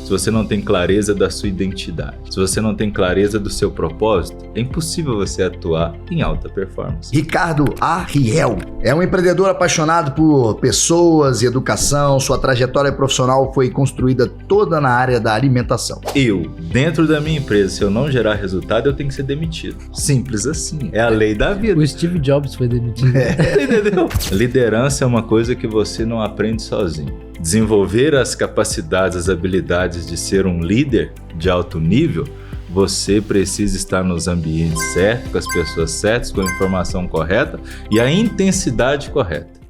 se você não tem clareza da sua identidade, se você não tem clareza do seu propósito, é impossível você atuar em alta performance. Ricardo Arriel é um empreendedor apaixonado por pessoas e educação. Sua trajetória profissional foi construída toda na área da alimentação. Dentro da minha empresa, se eu não gerar resultado, eu tenho que ser demitido. Simples assim. É a lei da vida. O Steve Jobs foi demitido. Entendeu? Liderança é uma coisa que você não aprende sozinho. Desenvolver as capacidades, as habilidades de ser um líder de alto nível, você precisa estar nos ambientes certos, com as pessoas certas, com a informação correta e a intensidade correta.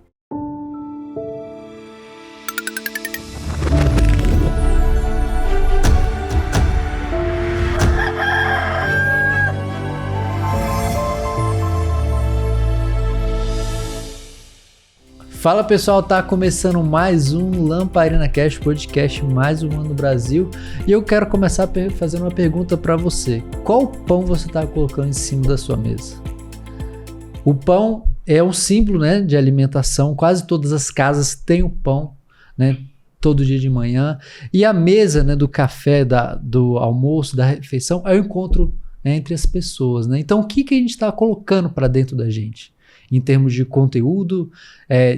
Fala pessoal, tá começando mais um Lamparina Cast, podcast mais humano do Brasil, e eu quero começar fazendo uma pergunta para você. Qual pão você tá colocando em cima da sua mesa? O pão é um símbolo, né, de alimentação, quase todas as casas têm o pão, né, todo dia de manhã, e a mesa, né, do café, do almoço, da refeição, é o encontro, né, entre as pessoas, né? Então o que a gente está colocando para dentro da gente? Em termos de conteúdo,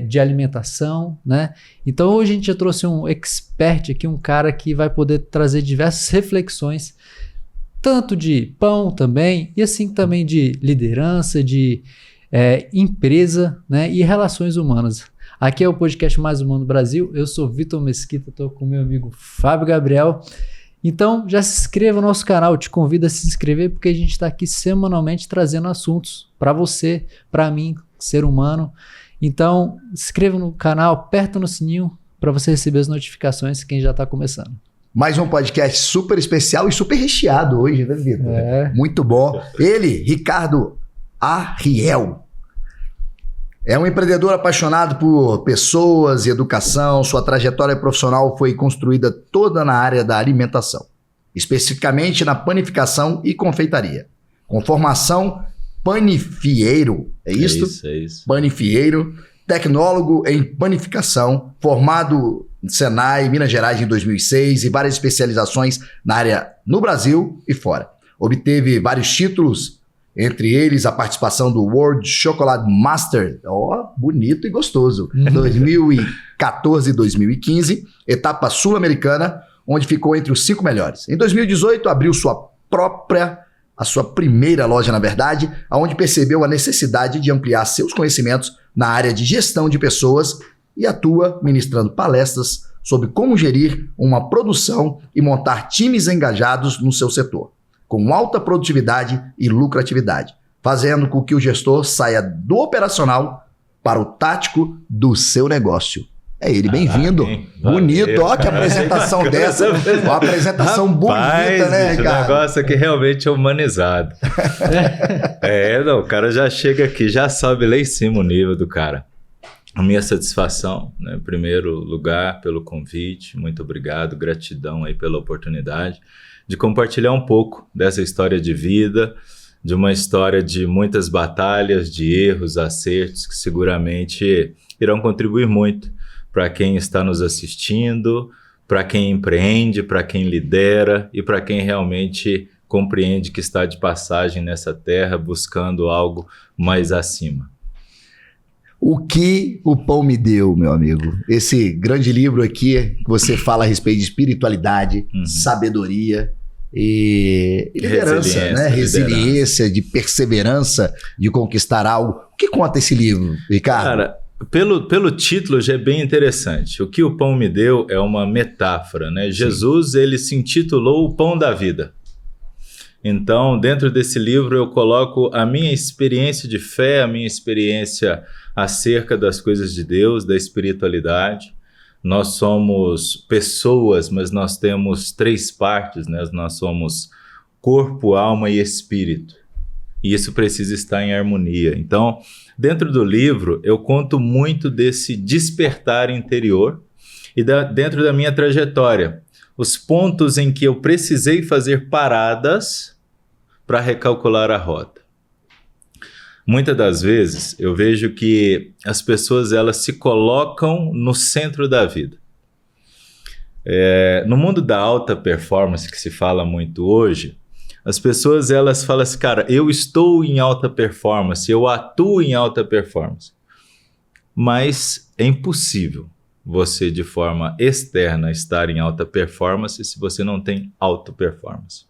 de alimentação, né? Então hoje a gente já trouxe um expert aqui, um cara que vai poder trazer diversas reflexões, tanto de pão também, e assim também de liderança, de empresa, né? E relações humanas. Aqui é o podcast Mais Humano do Brasil, eu sou Vitor Mesquita, estou com meu amigo Fábio Gabriel. Então já se inscreva no nosso canal, eu te convido a se inscrever porque a gente está aqui semanalmente trazendo assuntos para você, para mim, ser humano. Então se inscreva no canal, aperta no sininho para você receber as notificações quem já está começando. Mais um podcast super especial e super recheado hoje, né, Vitor? Muito bom. Ele, Ricardo Arriel, é um empreendedor apaixonado por pessoas e educação. Sua trajetória profissional foi construída toda na área da alimentação, especificamente na panificação e confeitaria. Com formação panifieiro, é isso? É isso. Panifieiro, tecnólogo em panificação, formado em Senai, Minas Gerais em 2006 e várias especializações na área no Brasil e fora. Obteve vários títulos, entre eles a participação do World Chocolate Master, bonito e gostoso, 2014 e 2015, etapa sul-americana, onde ficou entre os 5 melhores. Em 2018, abriu a sua primeira loja, na verdade, onde percebeu a necessidade de ampliar seus conhecimentos na área de gestão de pessoas e atua ministrando palestras sobre como gerir uma produção e montar times engajados no seu setor, com alta produtividade e lucratividade, fazendo com que o gestor saia do operacional para o tático do seu negócio. É ele, bem-vindo. Bonito, ó, que apresentação dessa. Uma apresentação bonita, né, Ricardo? O negócio aqui realmente é humanizado. O cara já chega aqui, já sobe lá em cima o nível do cara. A minha satisfação, né, em primeiro lugar, pelo convite, muito obrigado, gratidão aí pela oportunidade de compartilhar um pouco dessa história de vida, de uma história de muitas batalhas, de erros, acertos, que seguramente irão contribuir muito para quem está nos assistindo, para quem empreende, para quem lidera e para quem realmente compreende que está de passagem nessa terra buscando algo mais acima. O que o pão me deu, meu amigo? Esse grande livro aqui, que você fala a respeito de espiritualidade, sabedoria e liderança, né? Resiliência, de perseverança, de conquistar algo. O que conta esse livro, Ricardo? Cara, pelo título já é bem interessante. O que o pão me deu é uma metáfora, né? Sim. Jesus, ele se intitulou o Pão da Vida. Então, dentro desse livro eu coloco a minha experiência de fé, a minha experiência acerca das coisas de Deus, da espiritualidade. Nós somos pessoas, mas nós temos 3 partes, né? Nós somos corpo, alma e espírito. E isso precisa estar em harmonia. Então, dentro do livro, eu conto muito desse despertar interior e dentro da minha trajetória, os pontos em que eu precisei fazer paradas para recalcular a rota. Muitas das vezes eu vejo que as pessoas elas se colocam no centro da vida. No mundo da alta performance, que se fala muito hoje, as pessoas elas falam assim, cara, eu estou em alta performance, eu atuo em alta performance. Mas é impossível você, de forma externa, estar em alta performance se você não tem auto performance.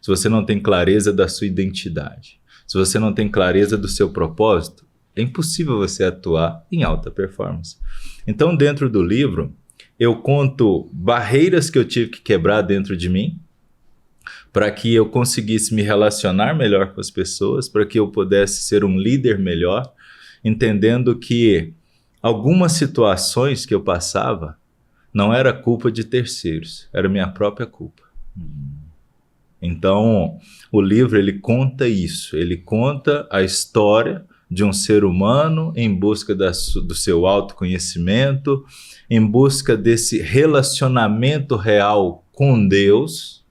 Se você não tem clareza da sua identidade, se você não tem clareza do seu propósito, é impossível você atuar em alta performance. Então, dentro do livro, eu conto barreiras que eu tive que quebrar dentro de mim para que eu conseguisse me relacionar melhor com as pessoas, para que eu pudesse ser um líder melhor, entendendo que algumas situações que eu passava não era culpa de terceiros, era minha própria culpa. Então, o livro ele conta isso, ele conta a história de um ser humano em busca do seu autoconhecimento, em busca desse relacionamento real com Deus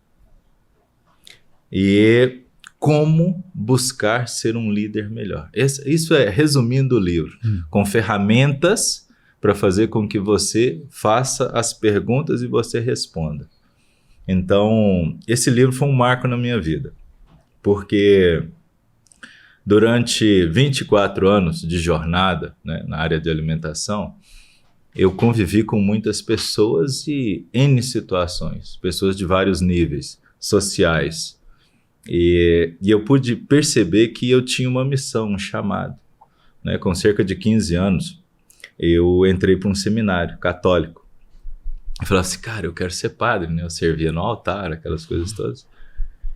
e como buscar ser um líder melhor. Isso é resumindo o livro, com ferramentas para fazer com que você faça as perguntas e você responda. Então, esse livro foi um marco na minha vida, porque durante 24 anos de jornada, né, na área de alimentação, eu convivi com muitas pessoas e N situações, pessoas de vários níveis sociais. E eu pude perceber que eu tinha uma missão, um chamado. Né? Com cerca de 15 anos, eu entrei para um seminário católico. Eu falava assim, cara, eu quero ser padre, né? Eu servia no altar, aquelas coisas todas.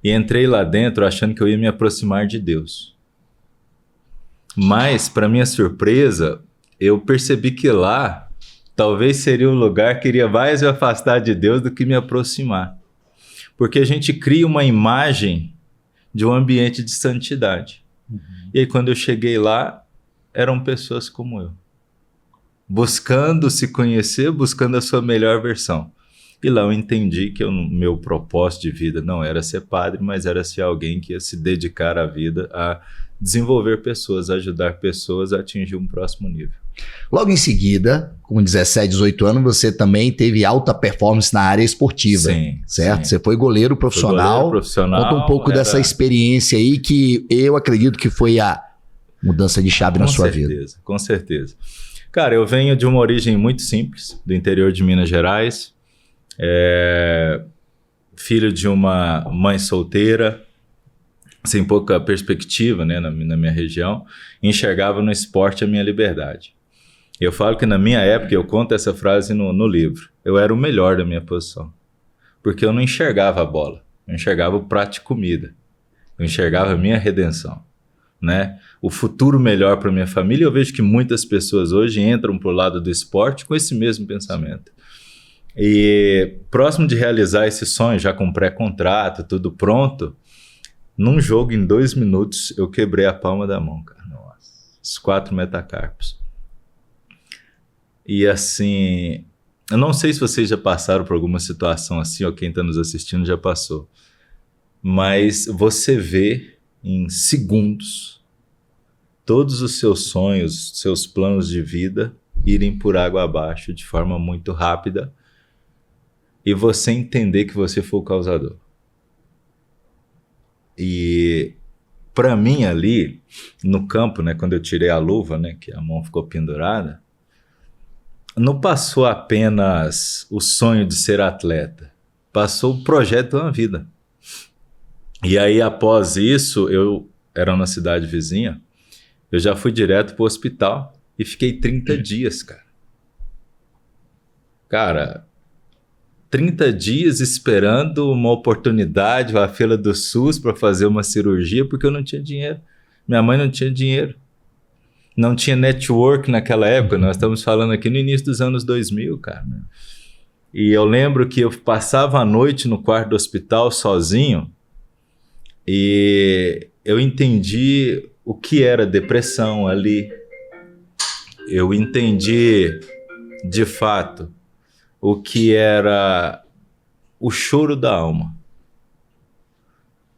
E entrei lá dentro achando que eu ia me aproximar de Deus. Mas, para minha surpresa, eu percebi que lá talvez seria um lugar que iria mais me afastar de Deus do que me aproximar. Porque a gente cria uma imagem de um ambiente de santidade. E aí, quando eu cheguei lá, eram pessoas como eu. Buscando se conhecer, buscando a sua melhor versão. E lá eu entendi que o meu propósito de vida não era ser padre, mas era ser alguém que ia se dedicar à vida a desenvolver pessoas, ajudar pessoas a atingir um próximo nível. Logo em seguida, com 17, 18 anos, você também teve alta performance na área esportiva, sim, certo? Sim. Você foi goleiro profissional. Conta um pouco dessa experiência aí que eu acredito que foi a mudança de chave na sua vida. Com certeza. Cara, eu venho de uma origem muito simples, do interior de Minas Gerais, filho de uma mãe solteira, sem pouca perspectiva, né, na minha região, enxergava no esporte a minha liberdade. Eu falo que na minha época, eu conto essa frase no livro, eu era o melhor da minha posição, porque eu não enxergava a bola, eu enxergava o prato de comida, eu enxergava a minha redenção, né? O futuro melhor para minha família. Eu vejo que muitas pessoas hoje entram para o lado do esporte com esse mesmo pensamento. E próximo de realizar esse sonho, já com pré-contrato, tudo pronto, num jogo em 2 minutos eu quebrei a palma da mão, cara. Nossa, os 4 metacarpos. E assim, eu não sei se vocês já passaram por alguma situação assim, ou quem está nos assistindo já passou, mas você vê em segundos todos os seus sonhos, seus planos de vida irem por água abaixo de forma muito rápida e você entender que você foi o causador. E para mim ali no campo, né, quando eu tirei a luva, né, que a mão ficou pendurada, não passou apenas o sonho de ser atleta, passou o projeto de uma vida. E aí após isso, eu era na cidade vizinha, eu já fui direto pro hospital e fiquei 30 dias, cara. Cara, 30 dias esperando uma oportunidade, a fila do SUS para fazer uma cirurgia, porque eu não tinha dinheiro. Minha mãe não tinha dinheiro. Não tinha network naquela época, nós estamos falando aqui no início dos anos 2000, cara. E eu lembro que eu passava a noite no quarto do hospital sozinho e eu entendi o que era depressão ali. Eu entendi, de fato, o que era o choro da alma.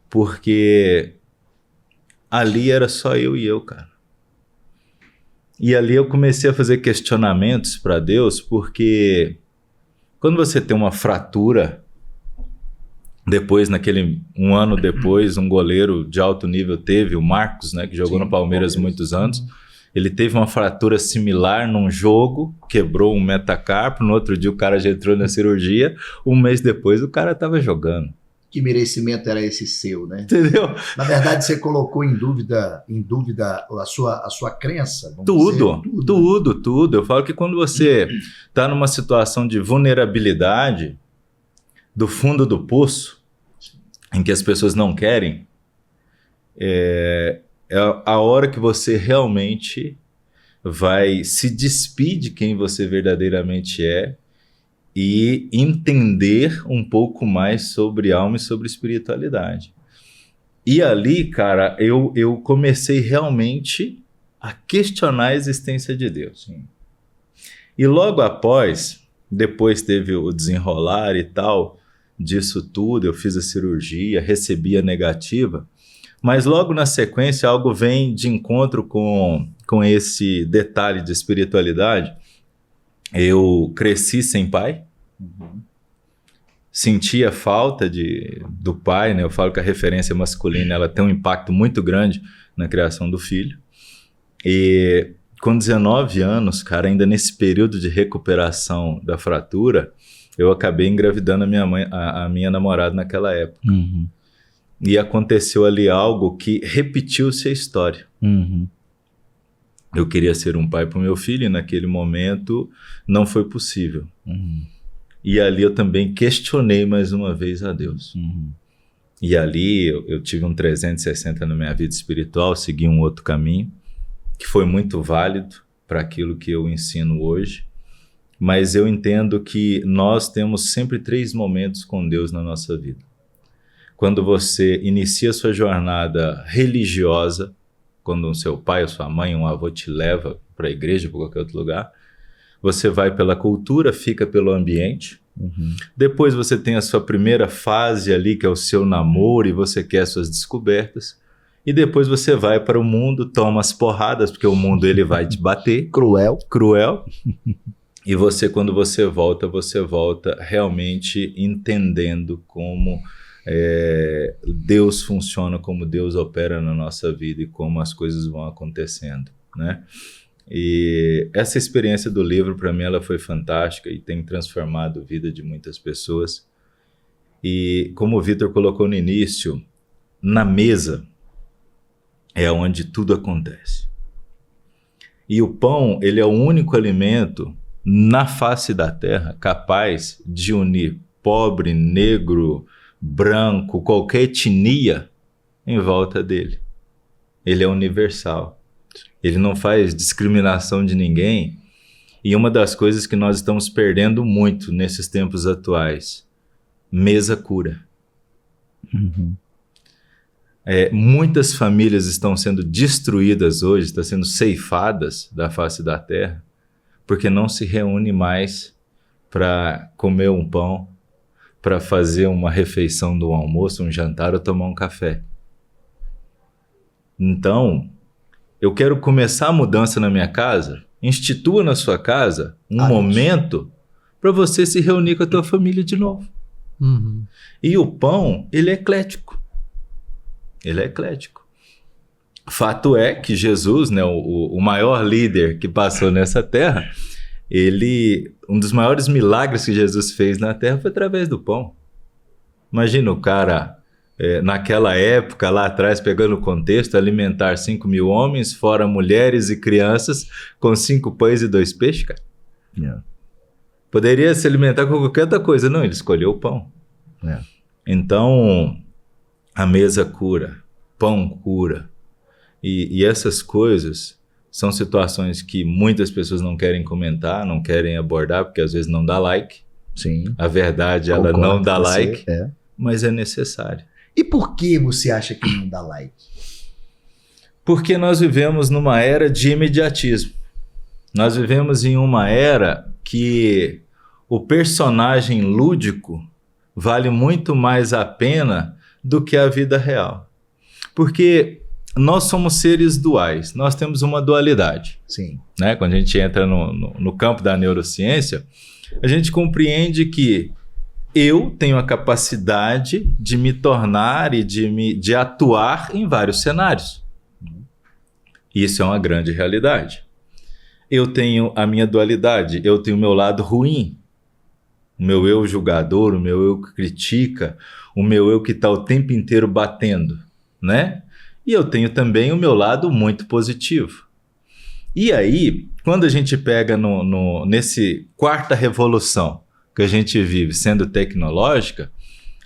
Porque ali era só eu e eu, cara. E ali eu comecei a fazer questionamentos para Deus, porque Quando você tem uma fratura, depois, um ano depois, um goleiro de alto nível teve, o Marcos, né, que jogou no Palmeiras muitos anos, ele teve uma fratura similar num jogo, quebrou um metacarpo, no outro dia o cara já entrou na cirurgia, um mês depois o cara estava jogando. Que merecimento era esse seu, né? Entendeu? Na verdade, você colocou em dúvida a sua crença? Tudo. Eu falo que quando você está numa situação de vulnerabilidade, do fundo do poço, em que as pessoas não querem, é a hora que você realmente vai se despir de quem você verdadeiramente é e entender um pouco mais sobre alma e sobre espiritualidade. E ali, cara, eu comecei realmente a questionar a existência de Deus. E logo após, depois teve o desenrolar e tal disso tudo, eu fiz a cirurgia, recebi a negativa, mas logo na sequência algo vem de encontro com esse detalhe de espiritualidade. Eu cresci sem pai, sentia falta do pai, né? Eu falo que a referência masculina ela tem um impacto muito grande na criação do filho. E com 19 anos, cara, ainda nesse período de recuperação da fratura, eu acabei engravidando a minha namorada naquela época. E aconteceu ali algo que repetiu-se a história. Eu queria ser um pai para o meu filho e naquele momento não foi possível. E ali eu também questionei mais uma vez a Deus. E ali eu tive um 360 na minha vida espiritual, segui um outro caminho, que foi muito válido para aquilo que eu ensino hoje. Mas eu entendo que nós temos sempre 3 momentos com Deus na nossa vida. Quando você inicia sua jornada religiosa, quando o seu pai, ou sua mãe, um avô te leva para a igreja, para qualquer outro lugar, você vai pela cultura, fica pelo ambiente. Depois você tem a sua primeira fase ali, que é o seu namoro, e você quer suas descobertas. E depois você vai para o mundo, toma as porradas, porque o mundo ele vai te bater. Cruel. E você, quando você volta realmente entendendo como Deus funciona, como Deus opera na nossa vida e como as coisas vão acontecendo, né? E essa experiência do livro, para mim, ela foi fantástica e tem transformado a vida de muitas pessoas. E como o Vitor colocou no início, na mesa é onde tudo acontece. E o pão, ele é o único alimento na face da terra capaz de unir pobre, negro, branco, qualquer etnia em volta dele. Ele é universal. Ele não faz discriminação de ninguém. E uma das coisas que nós estamos perdendo muito nesses tempos atuais, mesa cura. Muitas famílias estão sendo destruídas hoje, estão sendo ceifadas da face da terra, porque não se reúne mais para comer um pão, para fazer uma refeição do almoço, um jantar ou tomar um café. Então, eu quero começar a mudança na minha casa. Institua na sua casa um momento para você se reunir com a tua família de novo. E o pão, ele é eclético. Fato é que Jesus, né, o maior líder que passou nessa terra, um dos maiores milagres que Jesus fez na terra foi através do pão. Imagina o cara, naquela época, lá atrás, pegando o contexto, alimentar 5.000 homens, fora mulheres e crianças, com 5 pães e 2 peixes, cara. Poderia se alimentar com qualquer outra coisa. Não, ele escolheu o pão. Então, a mesa cura, pão cura. E essas coisas são situações que muitas pessoas não querem comentar, não querem abordar, porque às vezes não dá like. Sim. A verdade, ela não dá like, mas é necessário. E por que você acha que não dá like? Porque nós vivemos numa era de imediatismo. Nós vivemos em uma era que o personagem lúdico vale muito mais a pena do que a vida real. Porque nós somos seres duais, nós temos uma dualidade. Sim. Né? Quando a gente entra no campo da neurociência, a gente compreende que eu tenho a capacidade de me tornar e de atuar em vários cenários. Isso é uma grande realidade. Eu tenho a minha dualidade, eu tenho o meu lado ruim, o meu eu julgador, o meu eu que critica, o meu eu que está o tempo inteiro batendo, né? E eu tenho também o meu lado muito positivo. E aí, quando a gente pega nesse quarta revolução que a gente vive sendo tecnológica,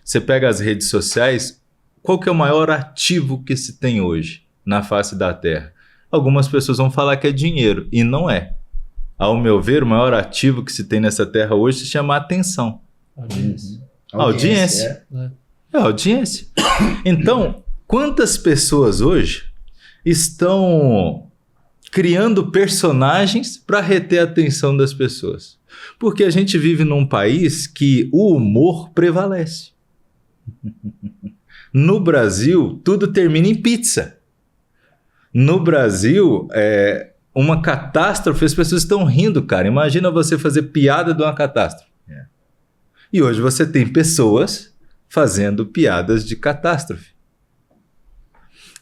você pega as redes sociais, qual que é o maior ativo que se tem hoje na face da Terra? Algumas pessoas vão falar que é dinheiro, e não é. Ao meu ver, o maior ativo que se tem nessa Terra hoje se chama atenção. Audiência. Audiência. É audiência. Então, quantas pessoas hoje estão criando personagens para reter a atenção das pessoas? Porque a gente vive num país que o humor prevalece. No Brasil, tudo termina em pizza. No Brasil, uma catástrofe, as pessoas estão rindo, cara. Imagina você fazer piada de uma catástrofe. E hoje você tem pessoas fazendo piadas de catástrofe.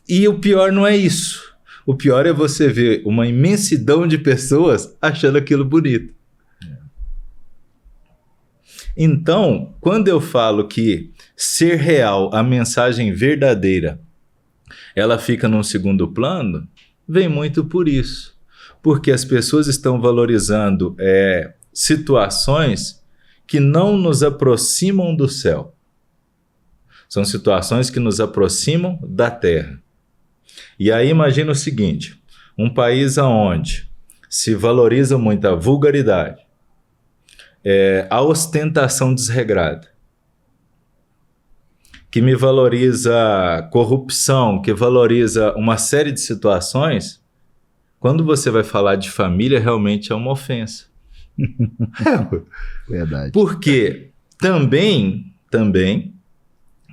E o pior não é isso. O pior é você ver uma imensidão de pessoas achando aquilo bonito. Então, quando eu falo que ser real, a mensagem verdadeira, ela fica num segundo plano, vem muito por isso. Porque as pessoas estão valorizando situações que não nos aproximam do céu. São situações que nos aproximam da terra. E aí imagina o seguinte, um país onde se valoriza muito a vulgaridade, a ostentação desregrada, que me valoriza corrupção, que valoriza uma série de situações, quando você vai falar de família, realmente é uma ofensa. Verdade. Porque também,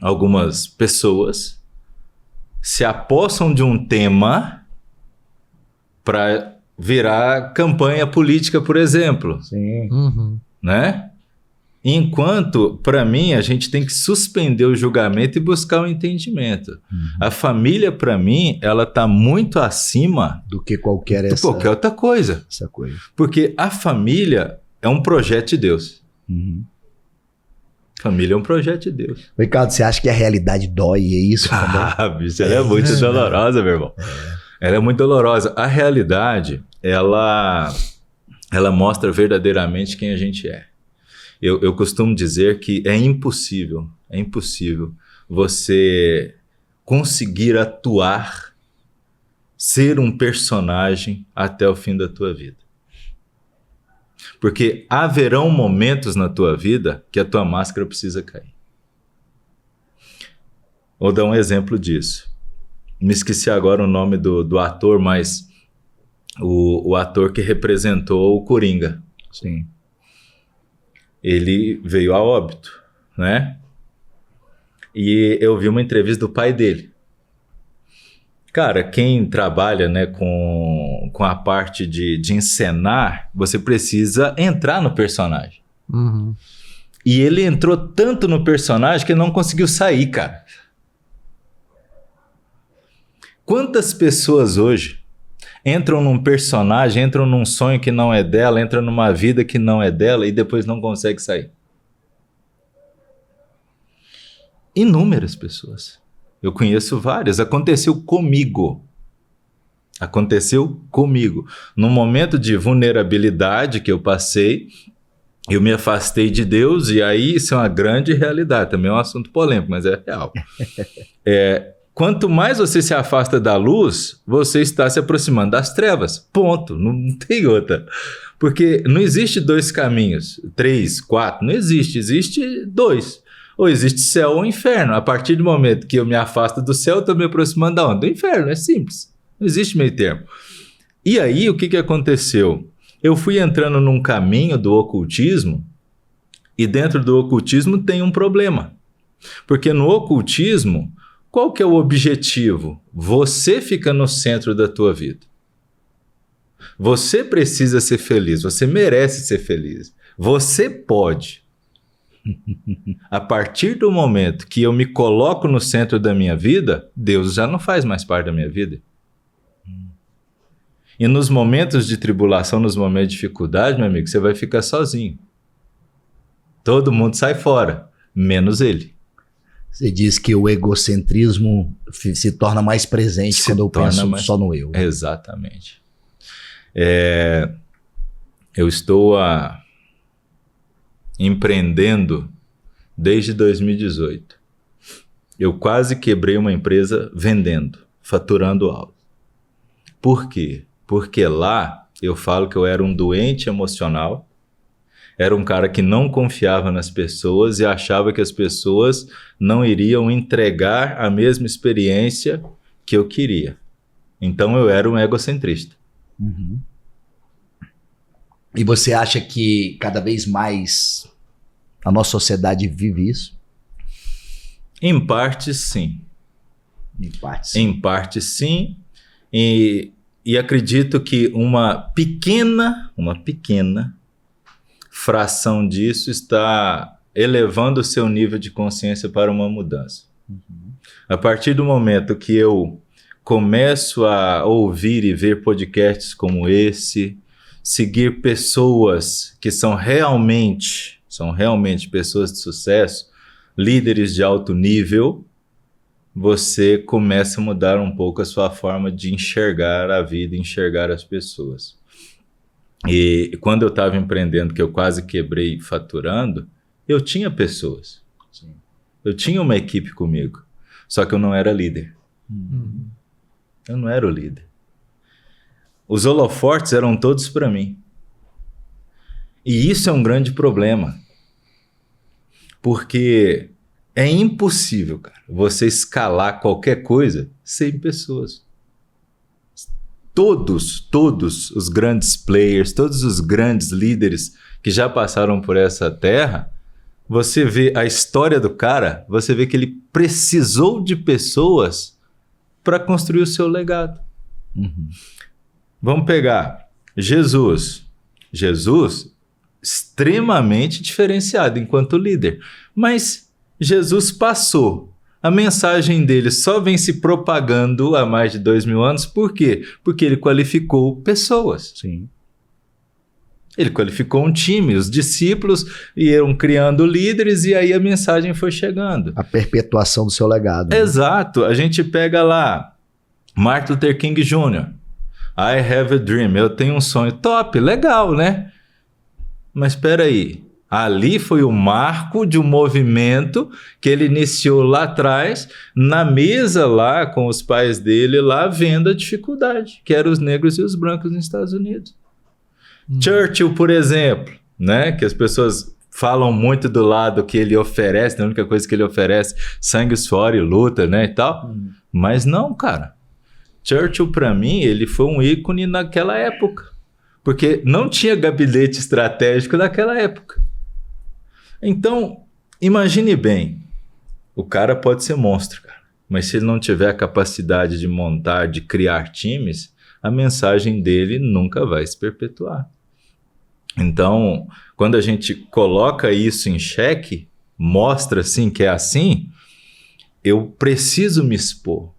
algumas pessoas se apossam de um tema para virar campanha política, por exemplo. Sim. Né? Enquanto, para mim, a gente tem que suspender o julgamento e buscar o entendimento. A família, para mim, ela está muito acima do que qualquer qualquer outra coisa. Essa coisa. Porque a família é um projeto de Deus. Família é um projeto de Deus. Ricardo, você acha que a realidade dói? É isso? Bicho, ela é muito dolorosa, meu irmão. Ela é muito dolorosa. A realidade, ela mostra verdadeiramente quem a gente é. Eu costumo dizer que é impossível você conseguir atuar, ser um personagem até o fim da tua vida. Porque haverão momentos na tua vida que a tua máscara precisa cair. Vou dar um exemplo disso. Me esqueci agora o nome do ator, mas o ator que representou o Coringa. Sim. Ele veio a óbito, né? E eu vi uma entrevista do pai dele. Cara, quem trabalha, né, com a parte de encenar, você precisa entrar no personagem. E ele entrou tanto no personagem que não conseguiu sair, cara. Quantas pessoas hoje entram num personagem, entram num sonho que não é dela, entram numa vida que não é dela e depois não consegue sair? Inúmeras pessoas. Eu conheço várias. Aconteceu comigo. Num momento de vulnerabilidade que eu passei, eu me afastei de Deus e aí isso é uma grande realidade. Também é um assunto polêmico, mas é real. Quanto mais você se afasta da luz, você está se aproximando das trevas. Ponto. Não tem outra. Porque não existe dois caminhos, 3, 4, não existe. Existe 2. Ou existe céu ou inferno. A partir do momento que eu me afasto do céu, eu estou me aproximando da onde? Do inferno. É simples. Não existe meio termo. E aí, o que aconteceu? Eu fui entrando num caminho do ocultismo e dentro do ocultismo tem um problema. Porque no ocultismo, qual que é o objetivo? Você fica no centro da tua vida. Você precisa ser feliz, você merece ser feliz. Você pode. A partir do momento que eu me coloco no centro da minha vida, Deus já não faz mais parte da minha vida. E nos momentos de tribulação, nos momentos de dificuldade, meu amigo, você vai ficar sozinho. Todo mundo sai fora, menos ele. Você diz que o egocentrismo se torna mais presente quando eu penso só no eu. Exatamente. Eu estou empreendendo desde 2018. Eu quase quebrei uma empresa vendendo, faturando alto. Por quê? Porque lá eu falo que eu era um doente emocional, era um cara que não confiava nas pessoas e achava que as pessoas não iriam entregar a mesma experiência que eu queria. Então eu era um egocentrista. Uhum. E você acha que cada vez mais a nossa sociedade vive isso? Em parte, sim. Em parte, sim. Em parte, sim. E acredito que uma pequena fração disso está elevando o seu nível de consciência para uma mudança. Uhum. A partir do momento que eu começo a ouvir e ver podcasts como esse, seguir pessoas que são realmente pessoas de sucesso, líderes de alto nível, você começa a mudar um pouco a sua forma de enxergar a vida, enxergar as pessoas. E quando eu estava empreendendo, que eu quase quebrei faturando, eu tinha pessoas. Sim. Eu tinha uma equipe comigo, só que eu não era líder. Uhum. Eu não era o líder. Os holofotes eram todos para mim. E isso é um grande problema. Porque é impossível, cara, você escalar qualquer coisa sem pessoas. Todos os grandes players, todos os grandes líderes que já passaram por essa terra, você vê a história do cara, você vê que ele precisou de pessoas para construir o seu legado. Uhum. Vamos pegar Jesus. Jesus, extremamente diferenciado enquanto líder. Mas Jesus passou. A mensagem dele só vem se propagando há mais de 2000 anos. Por quê? Porque ele qualificou pessoas. Sim. Ele qualificou um time. Os discípulos iam criando líderes e aí a mensagem foi chegando. A perpetuação do seu legado. Né? Exato. A gente pega lá Martin Luther King Jr. I have a dream. Eu tenho um sonho. Top, legal, né? Mas espera aí. Ali foi o marco de um movimento que ele iniciou lá atrás, na mesa lá com os pais dele, lá vendo a dificuldade, que eram os negros e os brancos nos Estados Unidos. Churchill, por exemplo, né, que as pessoas falam muito do lado que ele oferece, a única coisa que ele oferece, sangue, suor e luta, né, e tal. Mas não, cara. Churchill, para mim, ele foi um ícone naquela época, porque não tinha gabinete estratégico naquela época. Então, imagine bem, o cara pode ser monstro, cara, mas se ele não tiver a capacidade de montar, de criar times, a mensagem dele nunca vai se perpetuar. Então, quando a gente coloca isso em xeque, mostra assim que é assim, eu preciso me expor,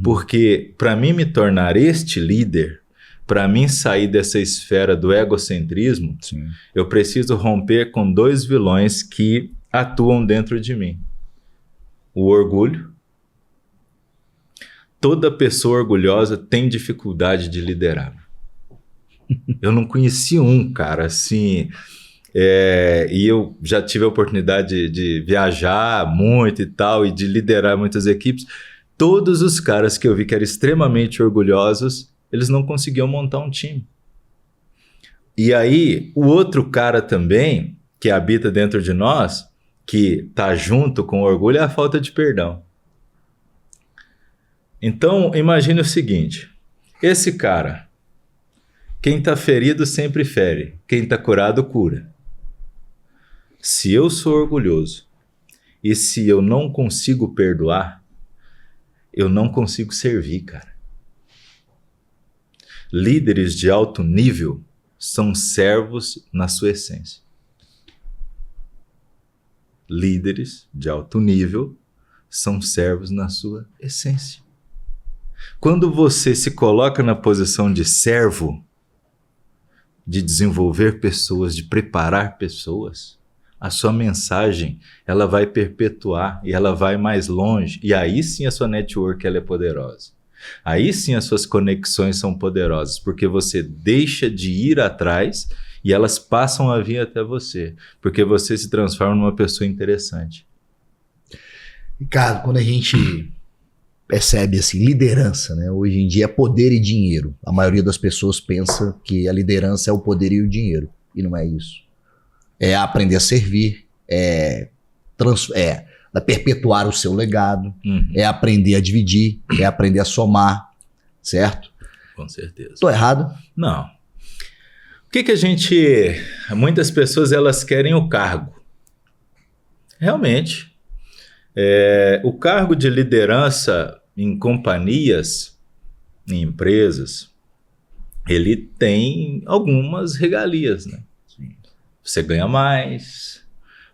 porque para mim me tornar este líder, para mim sair dessa esfera do egocentrismo, sim, eu preciso romper com dois vilões que atuam dentro de mim. O orgulho. Toda pessoa orgulhosa tem dificuldade de liderar. Eu não conheci um, cara, assim... e eu já tive a oportunidade de viajar muito e tal, e de liderar muitas equipes. Todos os caras que eu vi que eram extremamente orgulhosos, eles não conseguiam montar um time. E aí, o outro cara também, que habita dentro de nós, que está junto com o orgulho, é a falta de perdão. Então, imagine o seguinte, esse cara, quem está ferido sempre fere, quem está curado cura. Se eu sou orgulhoso e se eu não consigo perdoar, eu não consigo servir, cara. Líderes de alto nível são servos na sua essência. líderes de alto nível são servos na sua essência. Quando você se coloca na posição de servo, de desenvolver pessoas, de preparar pessoas, a sua mensagem ela vai perpetuar e ela vai mais longe. E aí sim a sua network ela é poderosa. Aí sim as suas conexões são poderosas, porque você deixa de ir atrás e elas passam a vir até você, porque você se transforma numa pessoa interessante. Ricardo, quando a gente percebe assim, liderança, né? Hoje em dia é poder e dinheiro. A maioria das pessoas pensa que a liderança é o poder e o dinheiro, e não é isso. É aprender a servir, é perpetuar o seu legado, é aprender a dividir, é aprender a somar, certo? Com certeza. Tô errado? Não. O que a gente... Muitas pessoas, elas querem o cargo. Realmente. O cargo de liderança em companhias, em empresas, ele tem algumas regalias, né? Sim. Você ganha mais,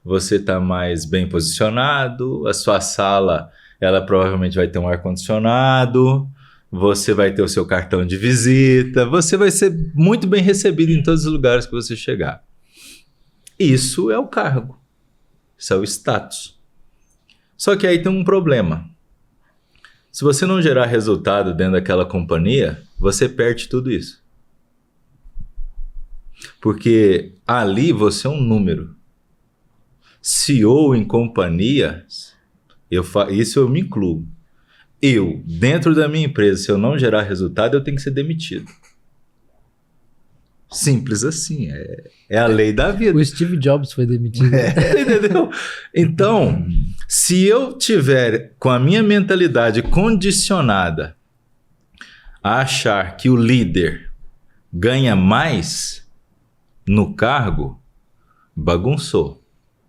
você está mais bem posicionado, a sua sala, ela provavelmente vai ter um ar-condicionado, você vai ter o seu cartão de visita, você vai ser muito bem recebido em todos os lugares que você chegar. Isso é o cargo, isso é o status. Só que aí tem um problema. Se você não gerar resultado dentro daquela companhia, você perde tudo isso. Porque ali você é um número. CEO em companhias, isso eu me incluo. Eu, dentro da minha empresa, se eu não gerar resultado, eu tenho que ser demitido. Simples assim, é a lei da vida. O Steve Jobs foi demitido. Entendeu? Então, se eu tiver com a minha mentalidade condicionada a achar que o líder ganha mais no cargo, bagunçou.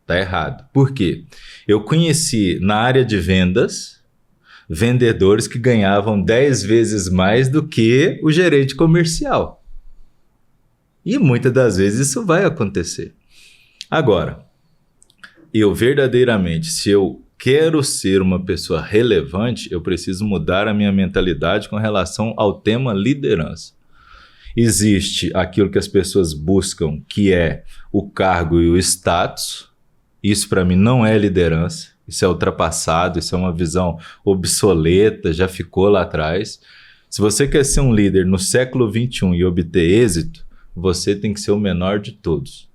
Tá errado. Por quê? Eu conheci na área de vendas vendedores que ganhavam 10 vezes mais do que o gerente comercial. E muitas das vezes isso vai acontecer. Agora, eu verdadeiramente, se eu quero ser uma pessoa relevante, eu preciso mudar a minha mentalidade com relação ao tema liderança. Existe aquilo que as pessoas buscam, que é o cargo e o status. Isso para mim não é liderança. Isso é ultrapassado, isso é uma visão obsoleta, já ficou lá atrás. Se você quer ser um líder no século XXI e obter êxito, você tem que ser o menor de todos.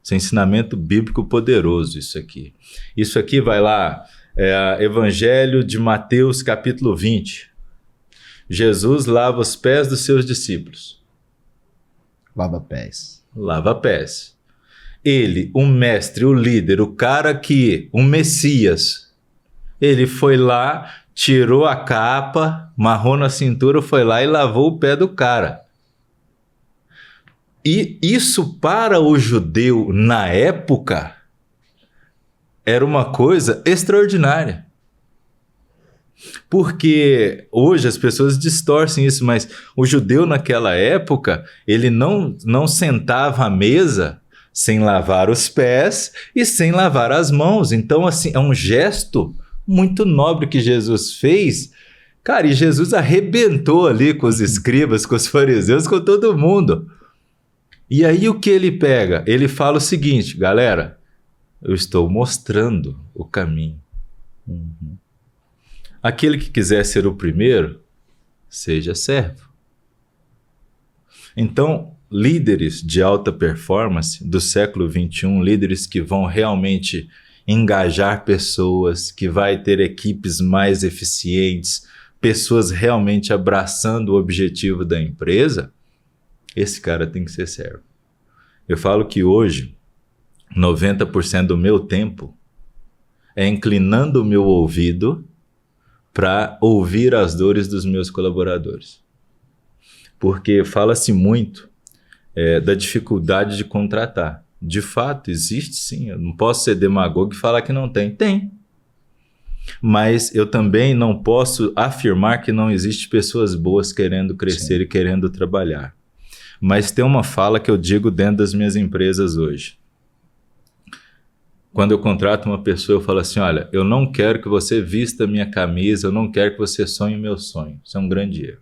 Isso é ensinamento bíblico poderoso, isso aqui. Isso aqui vai lá, Evangelho de Mateus, capítulo 20. Jesus lava os pés dos seus discípulos. Lava pés. Lava pés. Ele, o mestre, o líder, o cara que, o Messias, ele foi lá, tirou a capa, amarrou na cintura, foi lá e lavou o pé do cara. E isso para o judeu na época era uma coisa extraordinária. Porque hoje as pessoas distorcem isso, mas o judeu naquela época, ele não sentava à mesa sem lavar os pés e sem lavar as mãos. Então, assim, é um gesto muito nobre que Jesus fez. Cara, e Jesus arrebentou ali com os escribas, com os fariseus, com todo mundo. E aí o que ele pega? Ele fala o seguinte, galera, eu estou mostrando o caminho. Aquele que quiser ser o primeiro, seja servo. Então, líderes de alta performance do século XXI, líderes que vão realmente engajar pessoas, que vai ter equipes mais eficientes, pessoas realmente abraçando o objetivo da empresa, esse cara tem que ser servo. Eu falo que hoje, 90% do meu tempo é inclinando o meu ouvido para ouvir as dores dos meus colaboradores. Porque fala-se muito da dificuldade de contratar. De fato, existe sim. Eu não posso ser demagogo e falar que não tem. Tem. Mas eu também não posso afirmar que não existe pessoas boas querendo crescer sim. E querendo trabalhar. Mas tem uma fala que eu digo dentro das minhas empresas hoje. Quando eu contrato uma pessoa, eu falo assim, olha, eu não quero que você vista a minha camisa, eu não quero que você sonhe o meu sonho. Isso é um grande erro.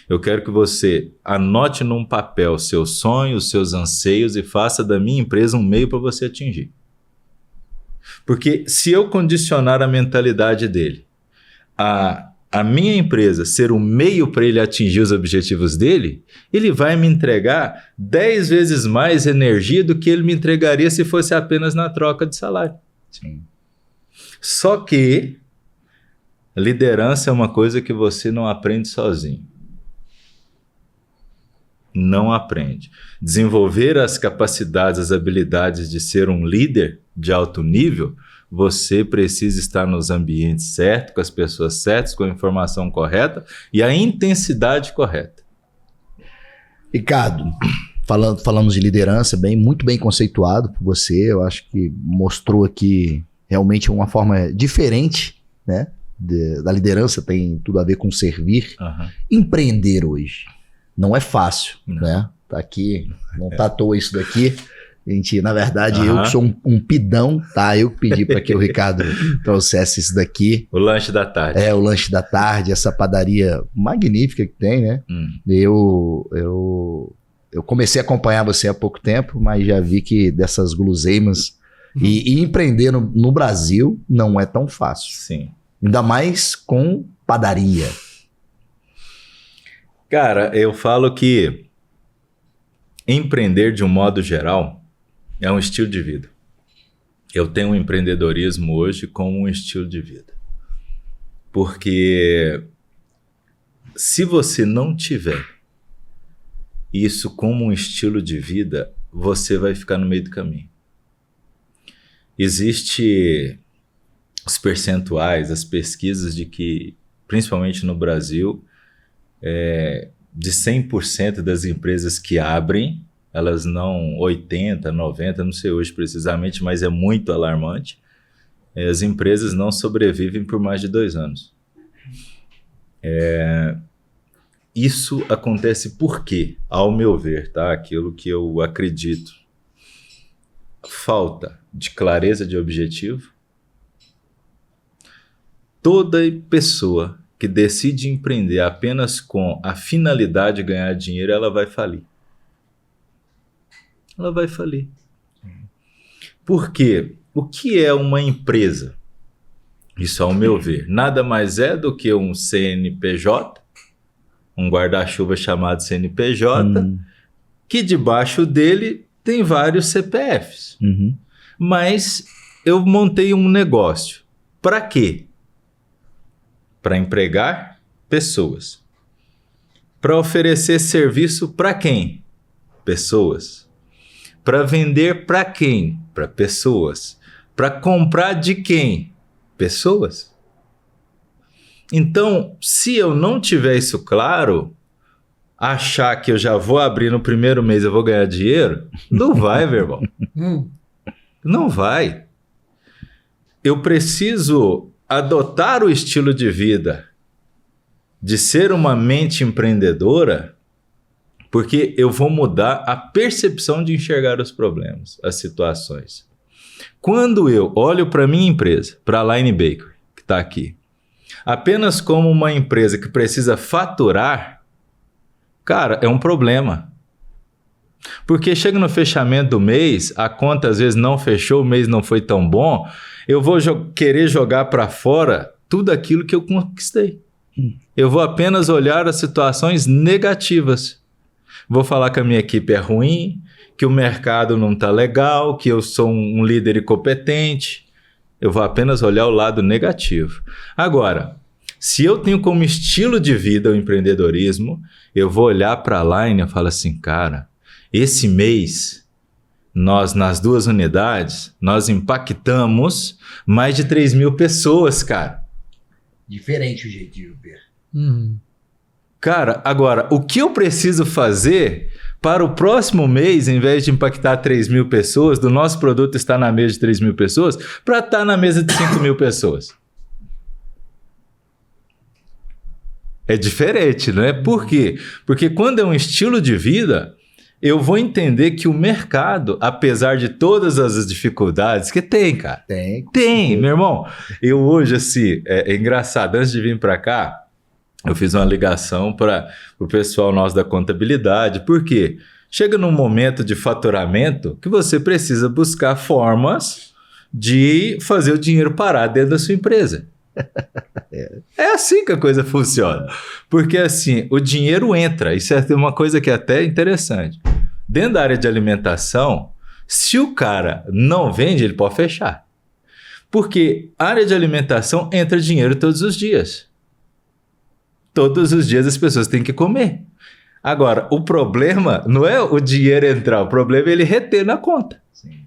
Eu quero que você anote num papel seus sonhos, seus anseios e faça da minha empresa um meio para você atingir. Porque se eu condicionar a mentalidade dele a minha empresa ser um meio para ele atingir os objetivos dele, ele vai me entregar 10 vezes mais energia do que ele me entregaria se fosse apenas na troca de salário. Sim. Só que liderança é uma coisa que você não aprende sozinho. Não aprende. Desenvolver as capacidades, as habilidades de ser um líder de alto nível, você precisa estar nos ambientes certos, com as pessoas certas, com a informação correta e a intensidade correta. Ricardo, falamos de liderança, muito bem conceituado por você. Eu acho que mostrou aqui realmente uma forma diferente, né? Da liderança, tem tudo a ver com servir. Uhum. Empreender hoje não é fácil, né? Tá aqui, não tá à toa isso daqui. Gente, na verdade, eu que sou um pidão, tá? Eu que pedi para que o Ricardo trouxesse isso daqui. O lanche da tarde. O lanche da tarde, essa padaria magnífica que tem, né? Eu comecei a acompanhar você há pouco tempo, mas já vi que dessas guloseimas e empreender no Brasil não é tão fácil. Sim. Ainda mais com padaria. Cara, eu falo que empreender de um modo geral é um estilo de vida. Eu tenho o empreendedorismo hoje como um estilo de vida. Porque se você não tiver isso como um estilo de vida, você vai ficar no meio do caminho. Existem os percentuais, as pesquisas de que, principalmente no Brasil, de 100% das empresas que abrem, elas não 80, 90, não sei hoje precisamente, mas é muito alarmante. As empresas não sobrevivem por mais de 2 anos. Isso acontece por quê? Ao meu ver, tá? Aquilo que eu acredito. Falta de clareza de objetivo. Toda pessoa que decide empreender apenas com a finalidade de ganhar dinheiro, ela vai falir. Ela vai falir. Por quê? O que é uma empresa? Isso, ao meu ver, nada mais é do que um CNPJ, um guarda-chuva chamado CNPJ, que debaixo dele tem vários CPFs. Mas eu montei um negócio. Para quê? Para empregar pessoas. Para oferecer serviço para quem? Pessoas. Para vender para quem? Para pessoas. Para comprar de quem? Pessoas. Então, se eu não tiver isso claro, achar que eu já vou abrir no primeiro mês e eu vou ganhar dinheiro, não vai, meu irmão. Não vai. Eu preciso adotar o estilo de vida de ser uma mente empreendedora, porque eu vou mudar a percepção de enxergar os problemas, as situações. Quando eu olho para a minha empresa, para a Line Bakery, que está aqui, apenas como uma empresa que precisa faturar, cara, é um problema. Porque chega no fechamento do mês, a conta às vezes não fechou, o mês não foi tão bom, eu vou querer jogar para fora tudo aquilo que eu conquistei. Eu vou apenas olhar as situações negativas. Vou falar que a minha equipe é ruim, que o mercado não está legal, que eu sou um líder incompetente. Eu vou apenas olhar o lado negativo. Agora, se eu tenho como estilo de vida o empreendedorismo, eu vou olhar para a Line e falo assim, cara, esse mês, nós nas 2 unidades, nós impactamos mais de 3.000 pessoas, cara. Diferente o jeito de ver. Cara, agora, o que eu preciso fazer para o próximo mês, em vez de impactar 3.000 pessoas, do nosso produto estar na mesa de 3.000 pessoas, para estar na mesa de 5.000 pessoas? É diferente, não é? Por quê? Porque quando é um estilo de vida, eu vou entender que o mercado, apesar de todas as dificuldades que tem, cara. Tem, meu irmão. Eu hoje, assim, é engraçado, antes de vir para cá, eu fiz uma ligação para o pessoal nosso da contabilidade. Por quê? Chega num momento de faturamento que você precisa buscar formas de fazer o dinheiro parar dentro da sua empresa. É assim que a coisa funciona. Porque assim, o dinheiro entra. Isso é uma coisa que é até interessante. Dentro da área de alimentação, se o cara não vende, ele pode fechar. Porque a área de alimentação entra dinheiro todos os dias. Todos os dias as pessoas têm que comer. Agora, o problema não é o dinheiro entrar, o problema é ele reter na conta. Sim.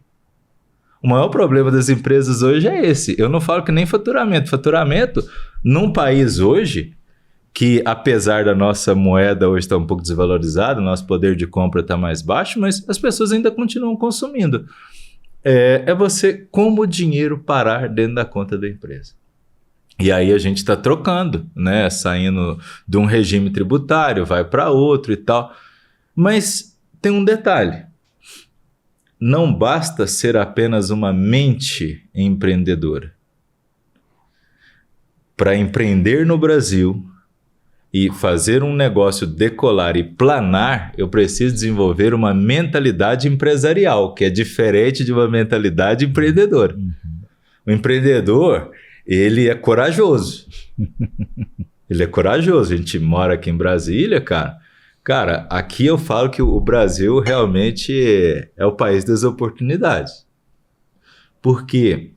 O maior problema das empresas hoje é esse. Eu não falo que nem faturamento. Faturamento, num país hoje, que apesar da nossa moeda hoje estar um pouco desvalorizada, nosso poder de compra está mais baixo, mas as pessoas ainda continuam consumindo. É você como o dinheiro parar dentro da conta da empresa. E aí a gente está trocando, né? Saindo de um regime tributário, vai para outro e tal. Mas tem um detalhe. Não basta ser apenas uma mente empreendedora. Para empreender no Brasil e fazer um negócio decolar e planar, eu preciso desenvolver uma mentalidade empresarial, que é diferente de uma mentalidade empreendedora. O empreendedor, ele é corajoso. Ele é corajoso. A gente mora aqui em Brasília, cara. Cara, aqui eu falo que o Brasil realmente é o país das oportunidades. Porque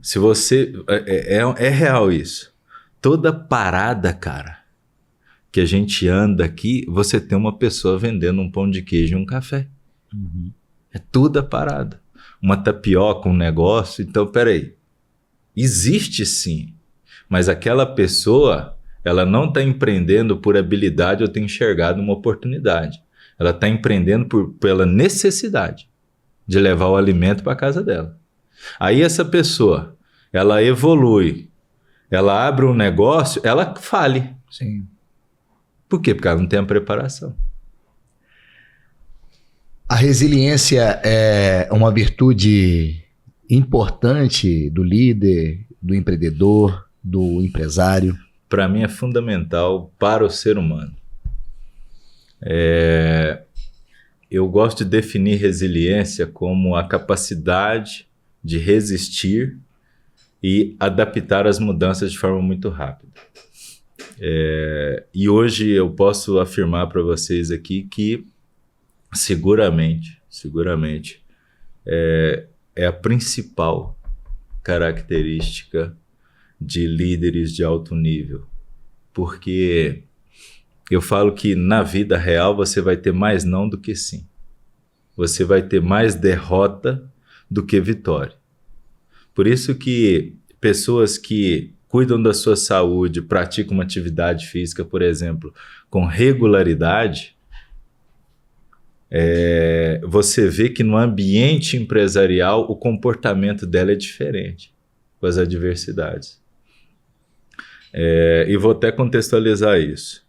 se você... É real isso. Toda parada, cara, que a gente anda aqui, você tem uma pessoa vendendo um pão de queijo e um café. É toda parada. Uma tapioca, um negócio. Então, peraí. Existe sim. Mas aquela pessoa... ela não está empreendendo por habilidade ou ter enxergado uma oportunidade. Ela está empreendendo pela necessidade de levar o alimento para a casa dela. Aí essa pessoa, ela evolui, ela abre um negócio, ela fale. Sim. Por quê? Porque ela não tem a preparação. A resiliência é uma virtude importante do líder, do empreendedor, do empresário. Para mim é fundamental para o ser humano. Eu gosto de definir resiliência como a capacidade de resistir e adaptar as mudanças de forma muito rápida. E hoje eu posso afirmar para vocês aqui que seguramente é a principal característica de líderes de alto nível, porque eu falo que na vida real você vai ter mais não do que sim. Você vai ter mais derrota do que vitória. Por isso que pessoas que cuidam da sua saúde, praticam uma atividade física, por exemplo, com regularidade, você vê que no ambiente empresarial o comportamento dela é diferente com as adversidades. E vou até contextualizar isso.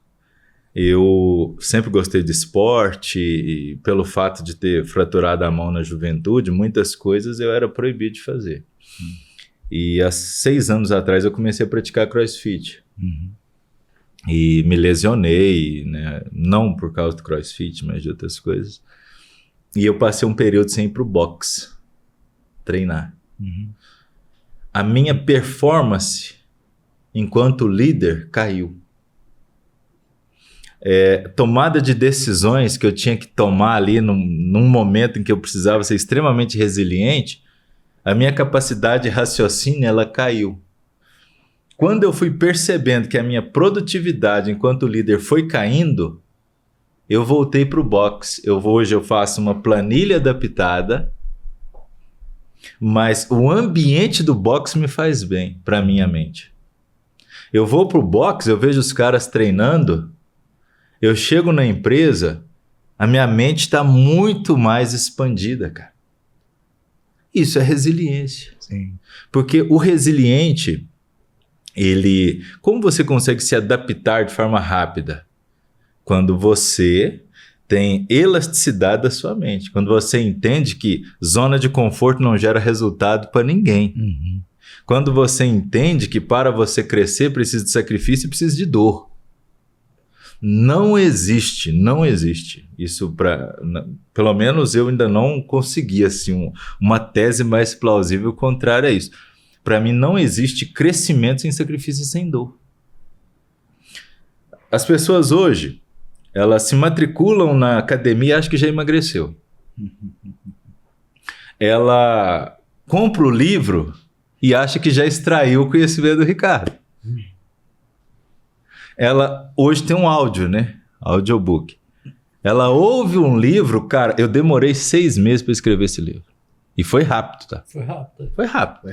Eu sempre gostei de esporte e pelo fato de ter fraturado a mão na juventude, muitas coisas eu era proibido de fazer. E há 6 anos atrás eu comecei a praticar CrossFit. E me lesionei, né? Não por causa do CrossFit, mas de outras coisas. E eu passei um período sem ir para o boxe treinar. A minha performance enquanto líder caiu. Tomada de decisões que eu tinha que tomar ali num momento em que eu precisava ser extremamente resiliente, a minha capacidade de raciocínio ela caiu. Quando eu fui percebendo que a minha produtividade enquanto líder foi caindo, eu voltei para o boxe. Hoje eu faço uma planilha adaptada, mas o ambiente do boxe me faz bem para a minha mente. Eu vou para o boxe, eu vejo os caras treinando, eu chego na empresa, a minha mente está muito mais expandida, cara. Isso é resiliência. Sim. Porque o resiliente, como você consegue se adaptar de forma rápida? Quando você tem elasticidade da sua mente. Quando você entende que zona de conforto não gera resultado para ninguém. Quando você entende que para você crescer precisa de sacrifício e precisa de dor. Não existe. Isso, pelo menos eu ainda não consegui assim, uma tese mais plausível contrária a isso. Para mim não existe crescimento sem sacrifício e sem dor. As pessoas hoje, elas se matriculam na academia e acham que já emagreceu. Ela compra o livro e acha que já extraiu o conhecimento do Ricardo. Ela hoje tem um áudio, né? Audiobook. Ela ouve um livro, cara, eu demorei 6 meses para escrever esse livro. E foi rápido, tá? Foi rápido.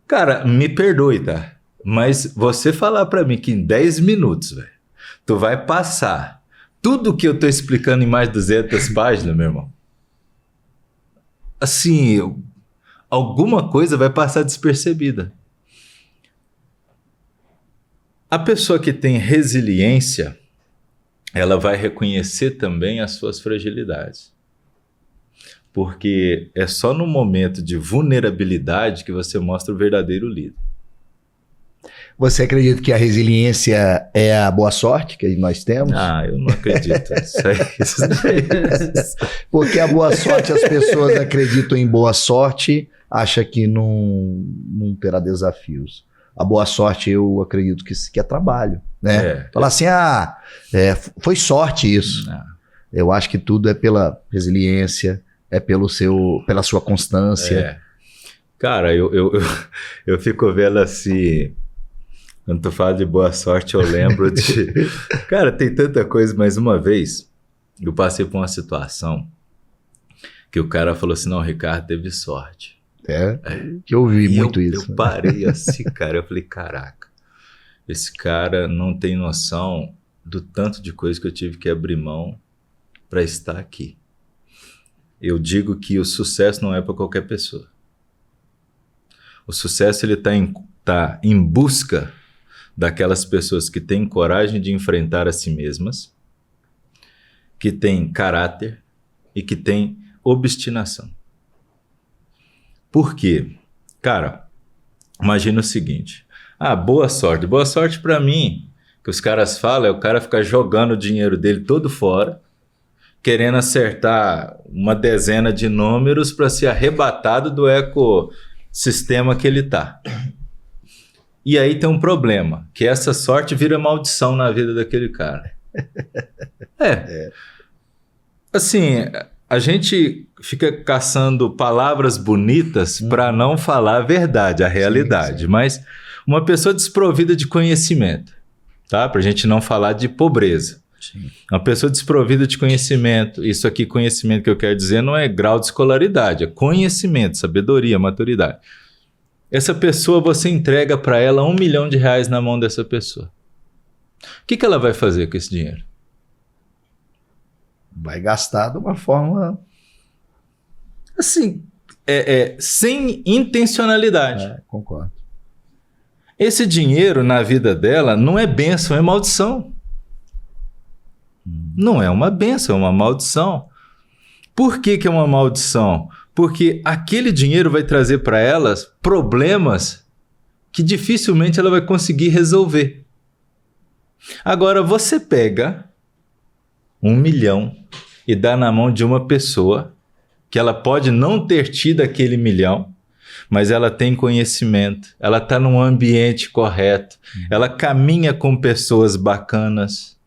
Cara, me perdoe, tá? Mas você falar para mim que em 10 minutos, velho, tu vai passar tudo que eu tô explicando em mais de 200 páginas, meu irmão. Assim, alguma coisa vai passar despercebida. A pessoa que tem resiliência, ela vai reconhecer também as suas fragilidades. Porque é só no momento de vulnerabilidade que você mostra o verdadeiro líder. Você acredita que a resiliência é a boa sorte que nós temos? Eu não acredito. Isso aí. Porque a boa sorte, as pessoas acreditam em boa sorte, acham que não terá desafios. A boa sorte, eu acredito que é trabalho, né? Falar assim, foi sorte isso. Não. Eu acho que tudo é pela resiliência, é pela sua constância. Cara, eu fico vendo assim, quando tu fala de boa sorte, eu lembro de... Cara, tem tanta coisa, mas uma vez eu passei por uma situação que o cara falou assim, não, o Ricardo teve sorte. Que eu ouvi muito isso. Eu parei assim, cara, eu falei, caraca, esse cara não tem noção do tanto de coisa que eu tive que abrir mão para estar aqui. Eu digo que o sucesso não é para qualquer pessoa. O sucesso ele tá em busca daquelas pessoas que têm coragem de enfrentar a si mesmas, que têm caráter e que têm obstinação. Por quê? Cara, imagina o seguinte. Boa sorte. Boa sorte para mim, que os caras falam, é o cara ficar jogando o dinheiro dele todo fora, querendo acertar uma dezena de números para ser arrebatado do ecossistema que ele tá. E aí tem um problema, que essa sorte vira maldição na vida daquele cara. Assim, a gente fica caçando palavras bonitas para não falar a verdade, a realidade. Sim. Mas uma pessoa desprovida de conhecimento, tá? Para a gente não falar de pobreza. Sim. Uma pessoa desprovida de conhecimento, isso aqui, conhecimento que eu quero dizer, não é grau de escolaridade, é conhecimento, sabedoria, maturidade. Essa pessoa, você entrega para ela R$1 milhão na mão dessa pessoa. O que ela vai fazer com esse dinheiro? Vai gastar de uma forma... Assim, sem intencionalidade. Concordo. Esse dinheiro na vida dela não é bênção, é maldição. Não é uma bênção, é uma maldição. Por que é uma maldição? Porque aquele dinheiro vai trazer para elas problemas que dificilmente ela vai conseguir resolver. Agora, você pega R$1 milhão e dá na mão de uma pessoa que ela pode não ter tido aquele 1 milhão, mas ela tem conhecimento, ela está num ambiente correto, ela caminha com pessoas bacanas,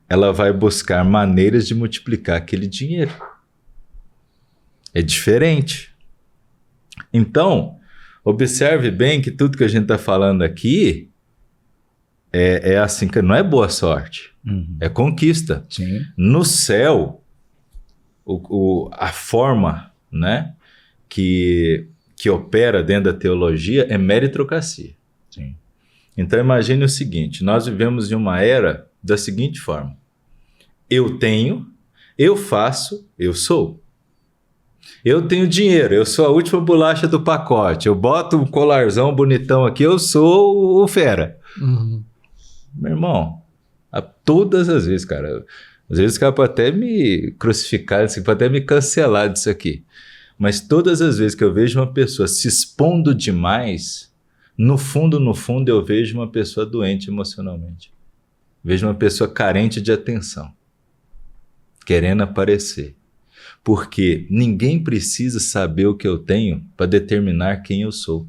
ela vai buscar maneiras de multiplicar aquele dinheiro. É diferente. Então, observe bem que tudo que a gente está falando aqui é assim, que não é boa sorte, é conquista. Sim. No céu, a forma, né, que opera dentro da teologia é meritocracia. Sim. Então imagine o seguinte, nós vivemos em uma era da seguinte forma: eu tenho, eu faço, eu sou. Eu tenho dinheiro, eu sou a última bolacha do pacote, eu boto um colarzão bonitão aqui, eu sou o fera. Meu irmão, Todas as vezes, cara. Às vezes o cara pode até me crucificar, assim, pode até me cancelar disso aqui. Mas todas as vezes que eu vejo uma pessoa se expondo demais, no fundo, eu vejo uma pessoa doente emocionalmente. Vejo uma pessoa carente de atenção, querendo aparecer. Porque ninguém precisa saber o que eu tenho para determinar quem eu sou.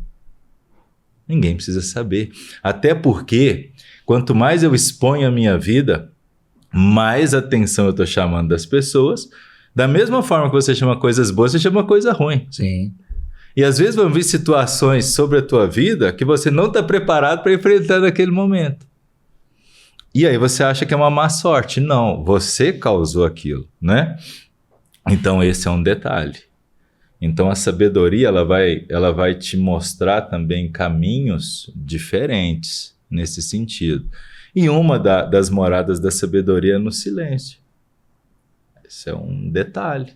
Ninguém precisa saber. Até porque, quanto mais eu exponho a minha vida, mais atenção eu estou chamando das pessoas. Da mesma forma que você chama coisas boas, você chama coisa ruim. Sim. E às vezes vão vir situações sobre a tua vida que você não está preparado para enfrentar naquele momento. E aí você acha que é uma má sorte. Não, você causou aquilo, né? Então esse é um detalhe. Então a sabedoria ela vai te mostrar também caminhos diferentes nesse sentido. E uma das moradas da sabedoria é no silêncio. Esse é um detalhe.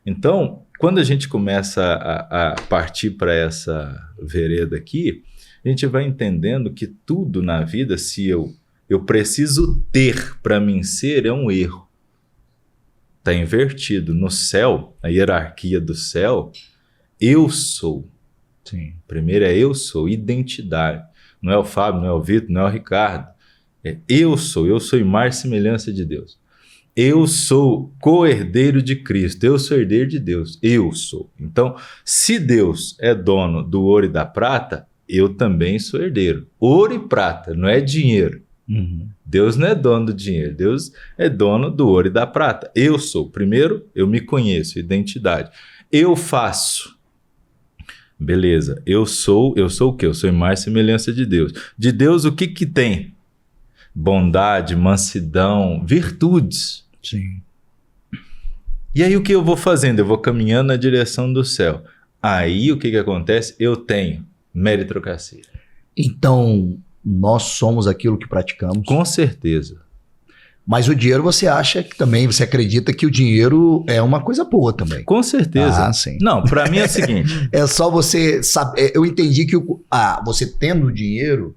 Então, quando a gente começa a partir para essa vereda aqui, a gente vai entendendo que tudo na vida, se eu preciso ter para mim ser, é um erro. Está invertido. No céu, a hierarquia do céu, eu sou. Sim. Primeiro é eu sou, identidade. Não é o Fábio, não é o Vitor, não é o Ricardo. É eu sou imagem e semelhança de Deus. Eu sou co-herdeiro de Cristo, eu sou herdeiro de Deus, eu sou. Então, se Deus é dono do ouro e da prata, eu também sou herdeiro. Ouro e prata, não é dinheiro. Uhum. Deus não é dono do dinheiro, Deus é dono do ouro e da prata. Eu sou. Primeiro, eu me conheço, identidade. Eu faço. Beleza, eu sou o quê? Eu sou imagem e semelhança de Deus. De Deus, o que tem? Bondade, mansidão, virtudes. Sim. E aí o que eu vou fazendo? Eu vou caminhando na direção do céu. Aí o que acontece? Eu tenho meritocracia. Então, nós somos aquilo que praticamos. Com certeza. Mas o dinheiro você acha que também, você acredita que o dinheiro é uma coisa boa também. Com certeza. Ah, sim. Não, para mim é o seguinte. É só você saber. Eu entendi que você tendo dinheiro,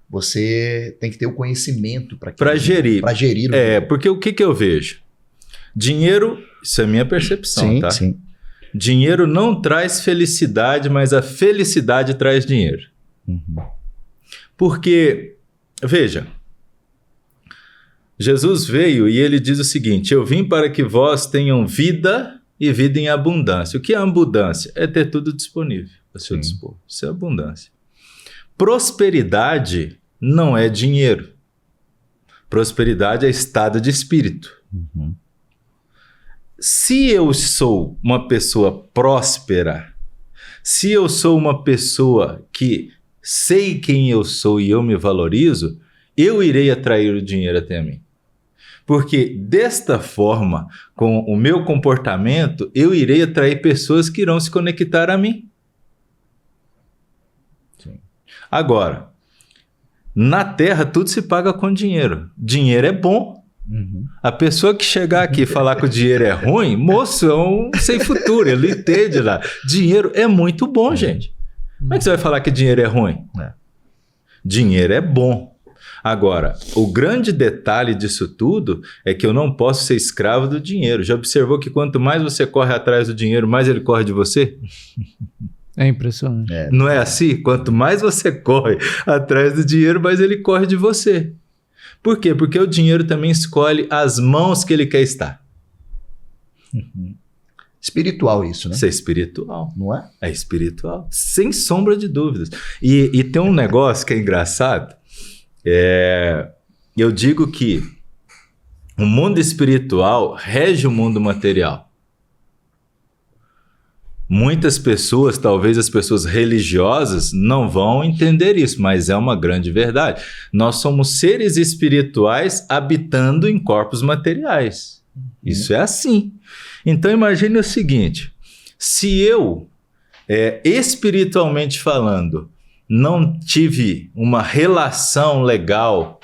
você tem que ter o conhecimento para gerir. Para gerir. Porque o que eu vejo? Dinheiro, isso é a minha percepção, sim, tá? Sim. Dinheiro não traz felicidade, mas a felicidade traz dinheiro. Uhum. Porque, veja, Jesus veio e ele diz o seguinte: eu vim para que vós tenham vida e vida em abundância. O que é abundância? É ter tudo disponível a seu dispor. Isso é abundância. Prosperidade não é dinheiro. Prosperidade é estado de espírito. Uhum. Se eu sou uma pessoa próspera, se eu sou uma pessoa que sei quem eu sou e eu me valorizo, eu irei atrair o dinheiro até mim. Porque desta forma, com o meu comportamento, eu irei atrair pessoas que irão se conectar a mim. Sim. Agora, na Terra tudo se paga com dinheiro. Dinheiro é bom. Uhum. A pessoa que chegar aqui e falar que o dinheiro é ruim, moço, é um sem futuro, ele entende lá. Dinheiro é muito bom, gente. Como é que você vai falar que dinheiro é ruim? Dinheiro é bom. Agora, o grande detalhe disso tudo é que eu não posso ser escravo do dinheiro. Já observou que quanto mais você corre atrás do dinheiro, mais ele corre de você? É impressionante. Não é assim? Quanto mais você corre atrás do dinheiro, mais ele corre de você. Por quê? Porque o dinheiro também escolhe as mãos que ele quer estar. Uhum. Espiritual isso, né? Isso é espiritual. Não é? É espiritual, sem sombra de dúvidas. E tem um negócio que é engraçado. Eu digo que o mundo espiritual rege o mundo material. Muitas pessoas, talvez as pessoas religiosas, não vão entender isso, mas é uma grande verdade. Nós somos seres espirituais habitando em corpos materiais. Isso é assim. Então imagine o seguinte: se eu, espiritualmente falando, não tive uma relação legal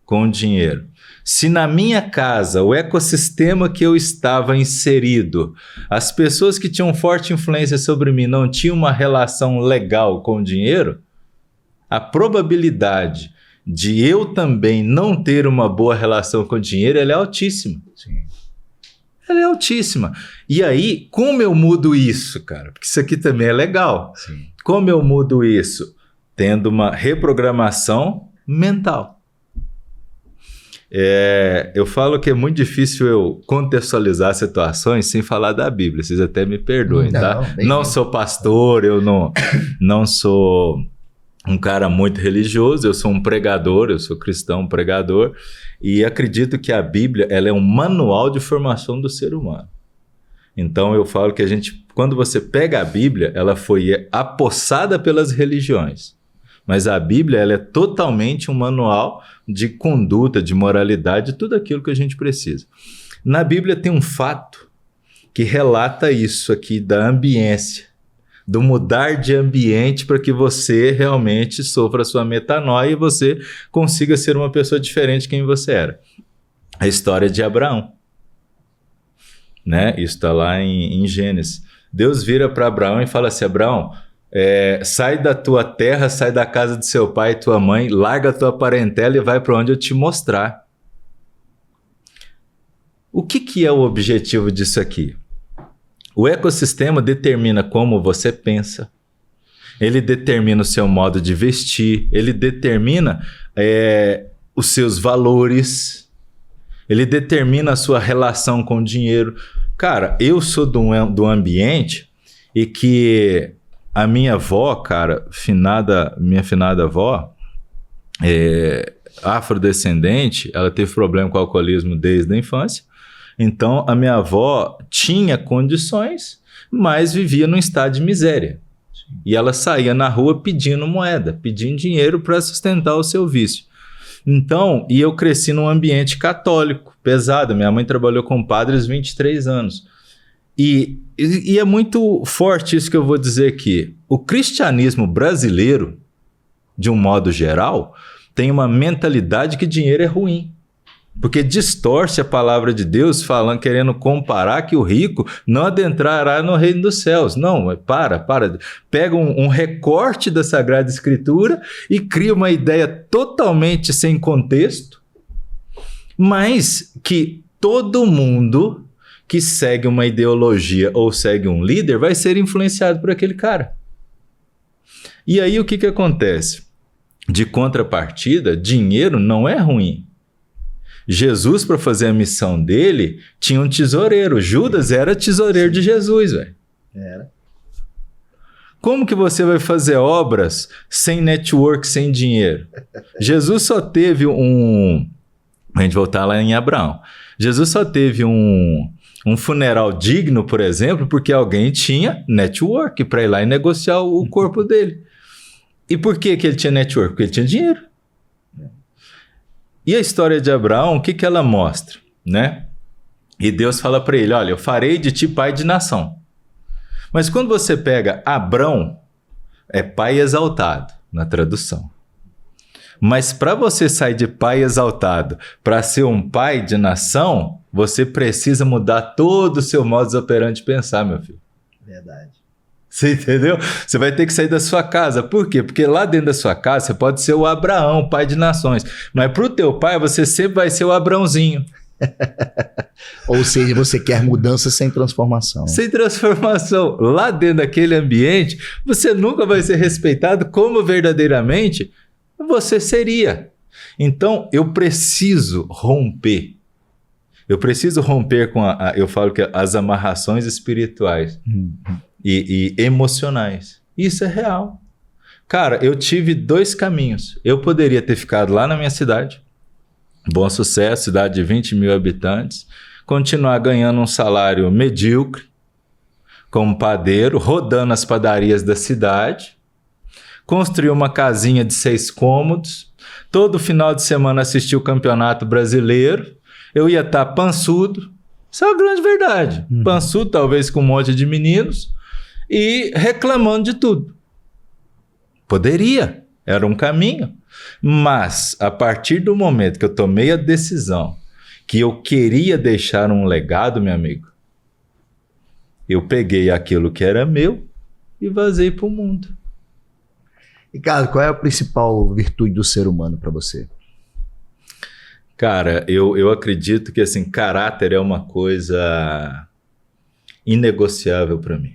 com o dinheiro, se na minha casa, o ecossistema que eu estava inserido, as pessoas que tinham forte influência sobre mim não tinham uma relação legal com o dinheiro, a probabilidade de eu também não ter uma boa relação com o dinheiro, ela é altíssima. Sim. Ela é altíssima. E aí, como eu mudo isso, cara? Porque isso aqui também é legal. Sim. Como eu mudo isso? Tendo uma reprogramação mental. Eu falo que é muito difícil eu contextualizar situações sem falar da Bíblia. Vocês até me perdoem, tá? Não sou pastor, eu não sou um cara muito religioso, eu sou um pregador, eu sou cristão, pregador, e acredito que a Bíblia ela é um manual de formação do ser humano. Então eu falo que quando você pega a Bíblia, ela foi apossada pelas religiões. Mas a Bíblia ela é totalmente um manual de conduta, de moralidade, tudo aquilo que a gente precisa. Na Bíblia tem um fato que relata isso aqui da ambiência, do mudar de ambiente para que você realmente sofra a sua metanoia e você consiga ser uma pessoa diferente de quem você era. A história de Abraão. Né? Isso está lá em Gênesis. Deus vira para Abraão e fala assim, Abraão, sai da tua terra, sai da casa de seu pai e tua mãe, larga a tua parentela e vai para onde eu te mostrar. O que é o objetivo disso aqui? O ecossistema determina como você pensa, ele determina o seu modo de vestir, ele determina os seus valores, ele determina a sua relação com o dinheiro. Cara, eu sou do ambiente e que a minha avó, cara, minha finada avó, afrodescendente, ela teve problema com o alcoolismo desde a infância. Então, a minha avó tinha condições, mas vivia num estado de miséria. Sim. E ela saía na rua pedindo moeda, pedindo dinheiro para sustentar o seu vício. Então, e eu cresci num ambiente católico, pesado. Minha mãe trabalhou com padres 23 anos. E é muito forte isso que eu vou dizer aqui. O cristianismo brasileiro, de um modo geral, tem uma mentalidade que dinheiro é ruim. Porque distorce a palavra de Deus querendo comparar que o rico não adentrará no reino dos céus. Não, para. Pega um recorte da Sagrada Escritura e cria uma ideia totalmente sem contexto, mas que todo mundo que segue uma ideologia ou segue um líder vai ser influenciado por aquele cara. E aí o que acontece? De contrapartida, dinheiro não é ruim. Jesus, para fazer a missão dele, tinha um tesoureiro. Judas era tesoureiro de Jesus, velho. Era. Como que você vai fazer obras sem network, sem dinheiro? Jesus só teve a gente voltar lá em Abraão. Jesus só teve um funeral digno, por exemplo, porque alguém tinha network para ir lá e negociar o corpo dele. E por que ele tinha network? Porque ele tinha dinheiro. E a história de Abraão, o que ela mostra, né? E Deus fala para ele, olha, eu farei de ti pai de nação. Mas quando você pega Abrão, é pai exaltado, na tradução. Mas para você sair de pai exaltado para ser um pai de nação, você precisa mudar todo o seu modus operandi de pensar, meu filho. Verdade. Você entendeu? Você vai ter que sair da sua casa. Por quê? Porque lá dentro da sua casa você pode ser o Abraão, pai de nações. Mas para o teu pai você sempre vai ser o Abrãozinho. Ou seja, você quer mudança sem transformação. Sem transformação. Lá dentro daquele ambiente, você nunca vai ser respeitado como verdadeiramente você seria. Então, eu preciso romper. Eu preciso romper com eu falo que as amarrações espirituais. E emocionais. Isso é real. Cara, eu tive 2 caminhos. Eu poderia ter ficado lá na minha cidade, Bom Sucesso, cidade de 20 mil habitantes, continuar ganhando um salário medíocre, como padeiro, rodando as padarias da cidade, construir uma casinha de 6 cômodos, todo final de semana assistir o Campeonato Brasileiro, eu ia estar pançudo, isso é uma grande verdade, pançudo talvez com um monte de meninos, e reclamando de tudo. Poderia, era um caminho. Mas, a partir do momento que eu tomei a decisão que eu queria deixar um legado, meu amigo, eu peguei aquilo que era meu e vazei para o mundo. Ricardo, qual é a principal virtude do ser humano para você? Cara, eu acredito que assim, caráter é uma coisa inegociável para mim.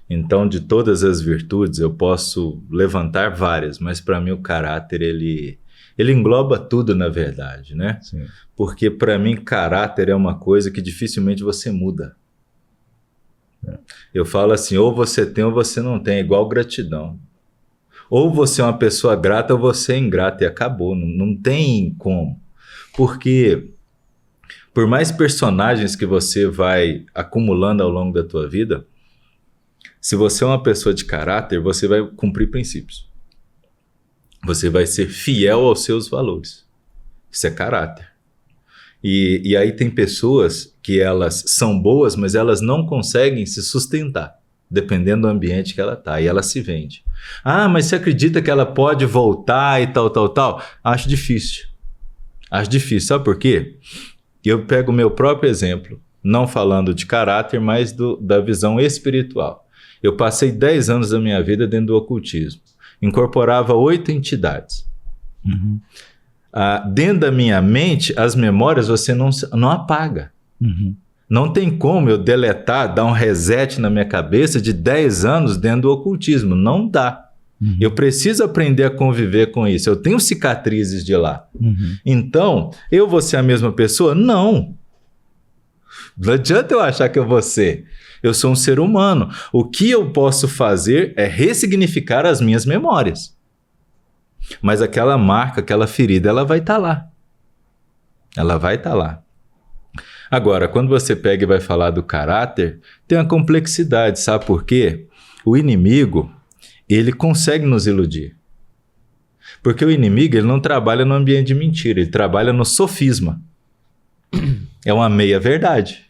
Então, de todas as virtudes, eu posso levantar várias, mas para mim o caráter, ele engloba tudo, na verdade, né? Sim. Porque para mim caráter é uma coisa que dificilmente você muda. Eu falo assim, ou você tem ou você não tem, é igual gratidão. Ou você é uma pessoa grata ou você é ingrata e acabou, não tem como. Porque por mais personagens que você vai acumulando ao longo da tua vida, se você é uma pessoa de caráter, você vai cumprir princípios. Você vai ser fiel aos seus valores. Isso é caráter. E aí tem pessoas que elas são boas, mas elas não conseguem se sustentar, dependendo do ambiente que ela está, e ela se vende. Ah, mas você acredita que ela pode voltar e tal, tal, tal? Acho difícil. Acho difícil. Sabe por quê? Eu pego o meu próprio exemplo, não falando de caráter, mas da visão espiritual. Eu passei 10 anos da minha vida dentro do ocultismo. Incorporava 8 entidades. Uhum. Dentro da minha mente, as memórias você não apaga. Uhum. Não tem como eu deletar, dar um reset na minha cabeça de 10 anos dentro do ocultismo. Não dá. Uhum. Eu preciso aprender a conviver com isso. Eu tenho cicatrizes de lá. Uhum. Então, eu vou ser a mesma pessoa? Não. Não adianta eu achar que eu vou ser. Eu sou um ser humano. O que eu posso fazer é ressignificar as minhas memórias. Mas aquela marca, aquela ferida, ela vai estar lá. Ela vai estar lá. Agora, quando você pega e vai falar do caráter, tem uma complexidade, sabe por quê? O inimigo, ele consegue nos iludir. Porque o inimigo, ele não trabalha no ambiente de mentira, ele trabalha no sofisma. É uma meia-verdade.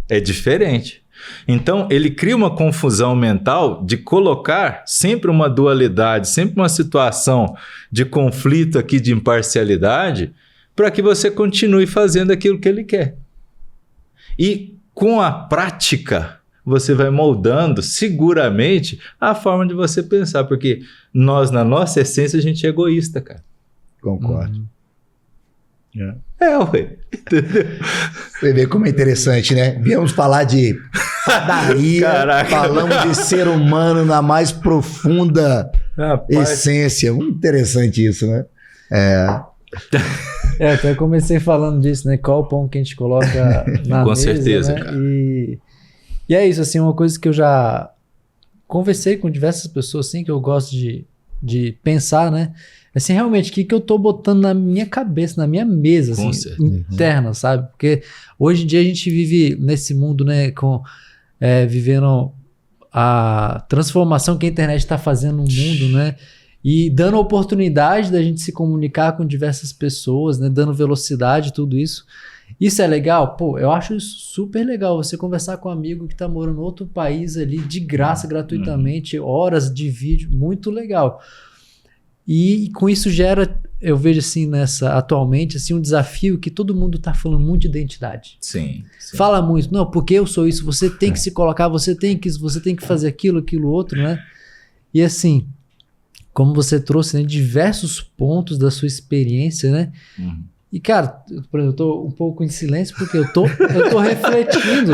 É diferente. Então, ele cria uma confusão mental de colocar sempre uma dualidade, sempre uma situação de conflito aqui, de imparcialidade, para que você continue fazendo aquilo que ele quer. E com a prática, você vai moldando seguramente a forma de você pensar, porque nós, na nossa essência, a gente é egoísta, cara. Concordo. Ué. Entendeu? Você vê como é interessante, né? Viemos falar de padaria, Caraca. falamos de ser humano na mais profunda Rapaz. essência. Muito interessante isso, né? Até comecei falando disso, né? Qual o pão que a gente coloca na Com mesa, certeza, né? cara. E é isso, assim, uma coisa que eu já conversei com diversas pessoas, assim, que eu gosto de pensar, né? Assim, realmente, o que eu tô botando na minha cabeça, na minha mesa, Com assim, certeza. interna, sabe? Porque hoje em dia a gente vive nesse mundo, né, vivendo a transformação que a internet está fazendo no mundo, né? E dando a oportunidade da gente se comunicar com diversas pessoas, né? Dando velocidade, tudo isso. Isso é legal? Pô, eu acho isso super legal. Você conversar com um amigo que está morando em outro país ali, de graça, gratuitamente, horas de vídeo, muito legal. E com isso gera, eu vejo assim, atualmente, assim, um desafio que todo mundo está falando muito de identidade. Sim. Fala muito, não, porque eu sou isso, você tem que se colocar, você tem que fazer aquilo outro, né? E assim, como você trouxe, né, diversos pontos da sua experiência, né? Uhum. E, cara, por exemplo, eu tô um pouco em silêncio porque eu tô refletindo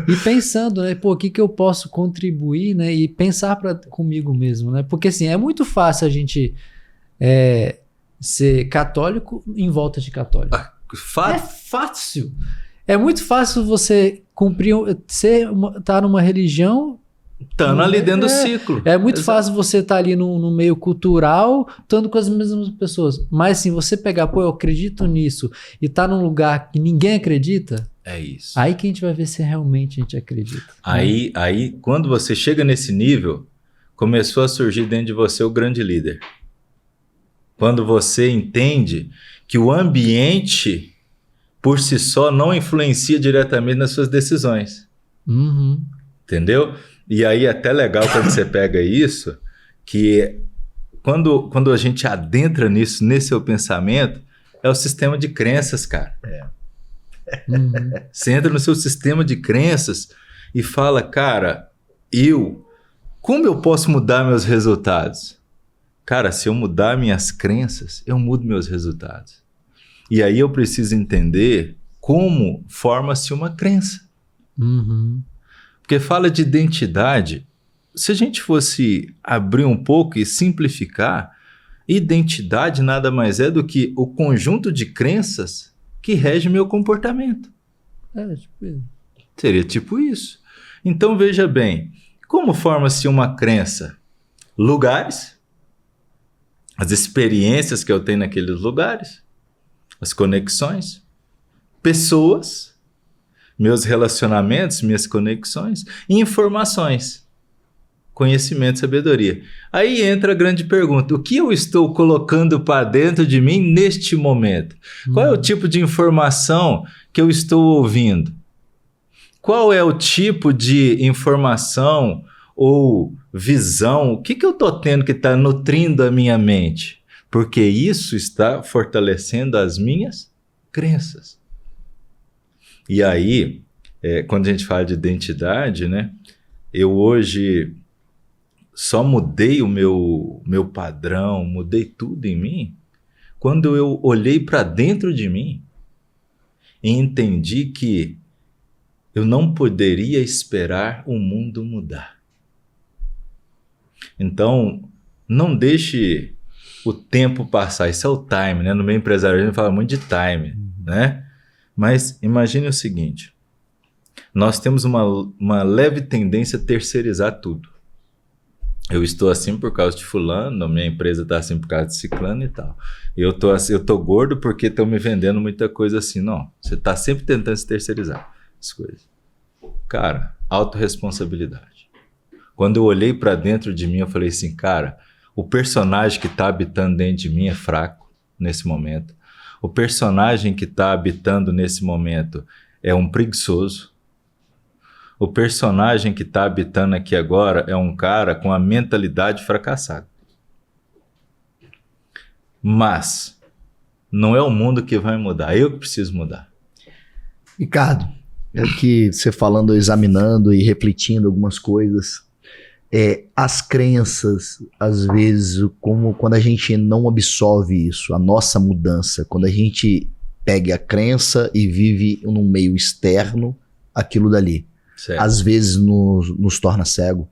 e pensando, né? Pô, o que eu posso contribuir, né? E pensar comigo mesmo, né? Porque, assim, é muito fácil a gente ser católico em volta de católico. É fácil. É muito fácil você estar numa religião. Estando ali dentro do ciclo. É muito fácil você estar ali no meio cultural, estando com as mesmas pessoas. Mas assim, você pegar, pô, eu acredito nisso, e tá num lugar que ninguém acredita, é isso. Aí que a gente vai ver se realmente a gente acredita. Aí, quando você chega nesse nível, começou a surgir dentro de você o grande líder. Quando você entende que o ambiente, por si só, não influencia diretamente nas suas decisões. Uhum. Entendeu? E aí é até legal quando você pega isso, que quando a gente adentra nisso, nesse seu pensamento, é o sistema de crenças, cara. Uhum. Você entra no seu sistema de crenças e fala, cara, eu Como eu posso mudar meus resultados? Cara, se eu mudar minhas crenças, eu mudo meus resultados. E aí eu preciso entender como forma-se uma crença. Porque fala de identidade. Se a gente fosse abrir um pouco e simplificar, identidade nada mais é do que o conjunto de crenças que rege meu comportamento. Tipo isso. Seria tipo isso. Então veja bem, como forma-se uma crença? Lugares, as experiências que eu tenho naqueles lugares, as conexões, pessoas, meus relacionamentos, minhas conexões, e informações, conhecimento, sabedoria. Aí entra a grande pergunta: o que eu estou colocando para dentro de mim neste momento? Qual é o tipo de informação que eu estou ouvindo? Qual é o tipo de informação ou visão? O que eu estou tendo que está nutrindo a minha mente? Porque isso está fortalecendo as minhas crenças. E aí, quando a gente fala de identidade, né? Eu hoje só mudei o meu padrão, mudei tudo em mim, quando eu olhei para dentro de mim e entendi que eu não poderia esperar o mundo mudar. Então, não deixe o tempo passar. Isso é o time, né? No meio empresarial a gente fala muito de time, né? Mas imagine o seguinte: nós temos uma leve tendência a terceirizar tudo. Eu estou assim por causa de fulano, minha empresa está assim por causa de ciclano e tal. Eu tô gordo porque estão me vendendo muita coisa assim. Não, você está sempre tentando se terceirizar as coisas. Cara, autorresponsabilidade. Quando eu olhei para dentro de mim, eu falei assim, cara, o personagem que está habitando dentro de mim é fraco nesse momento. O personagem que está habitando nesse momento é um preguiçoso. O personagem que está habitando aqui agora é um cara com a mentalidade fracassada. Mas não é o mundo que vai mudar, eu que preciso mudar. Ricardo, aqui você falando, examinando e refletindo algumas coisas, as crenças, às vezes, como quando a gente não absorve isso, a nossa mudança, quando a gente pega a crença e vive num meio externo, aquilo dali. Certo. Às vezes nos torna cego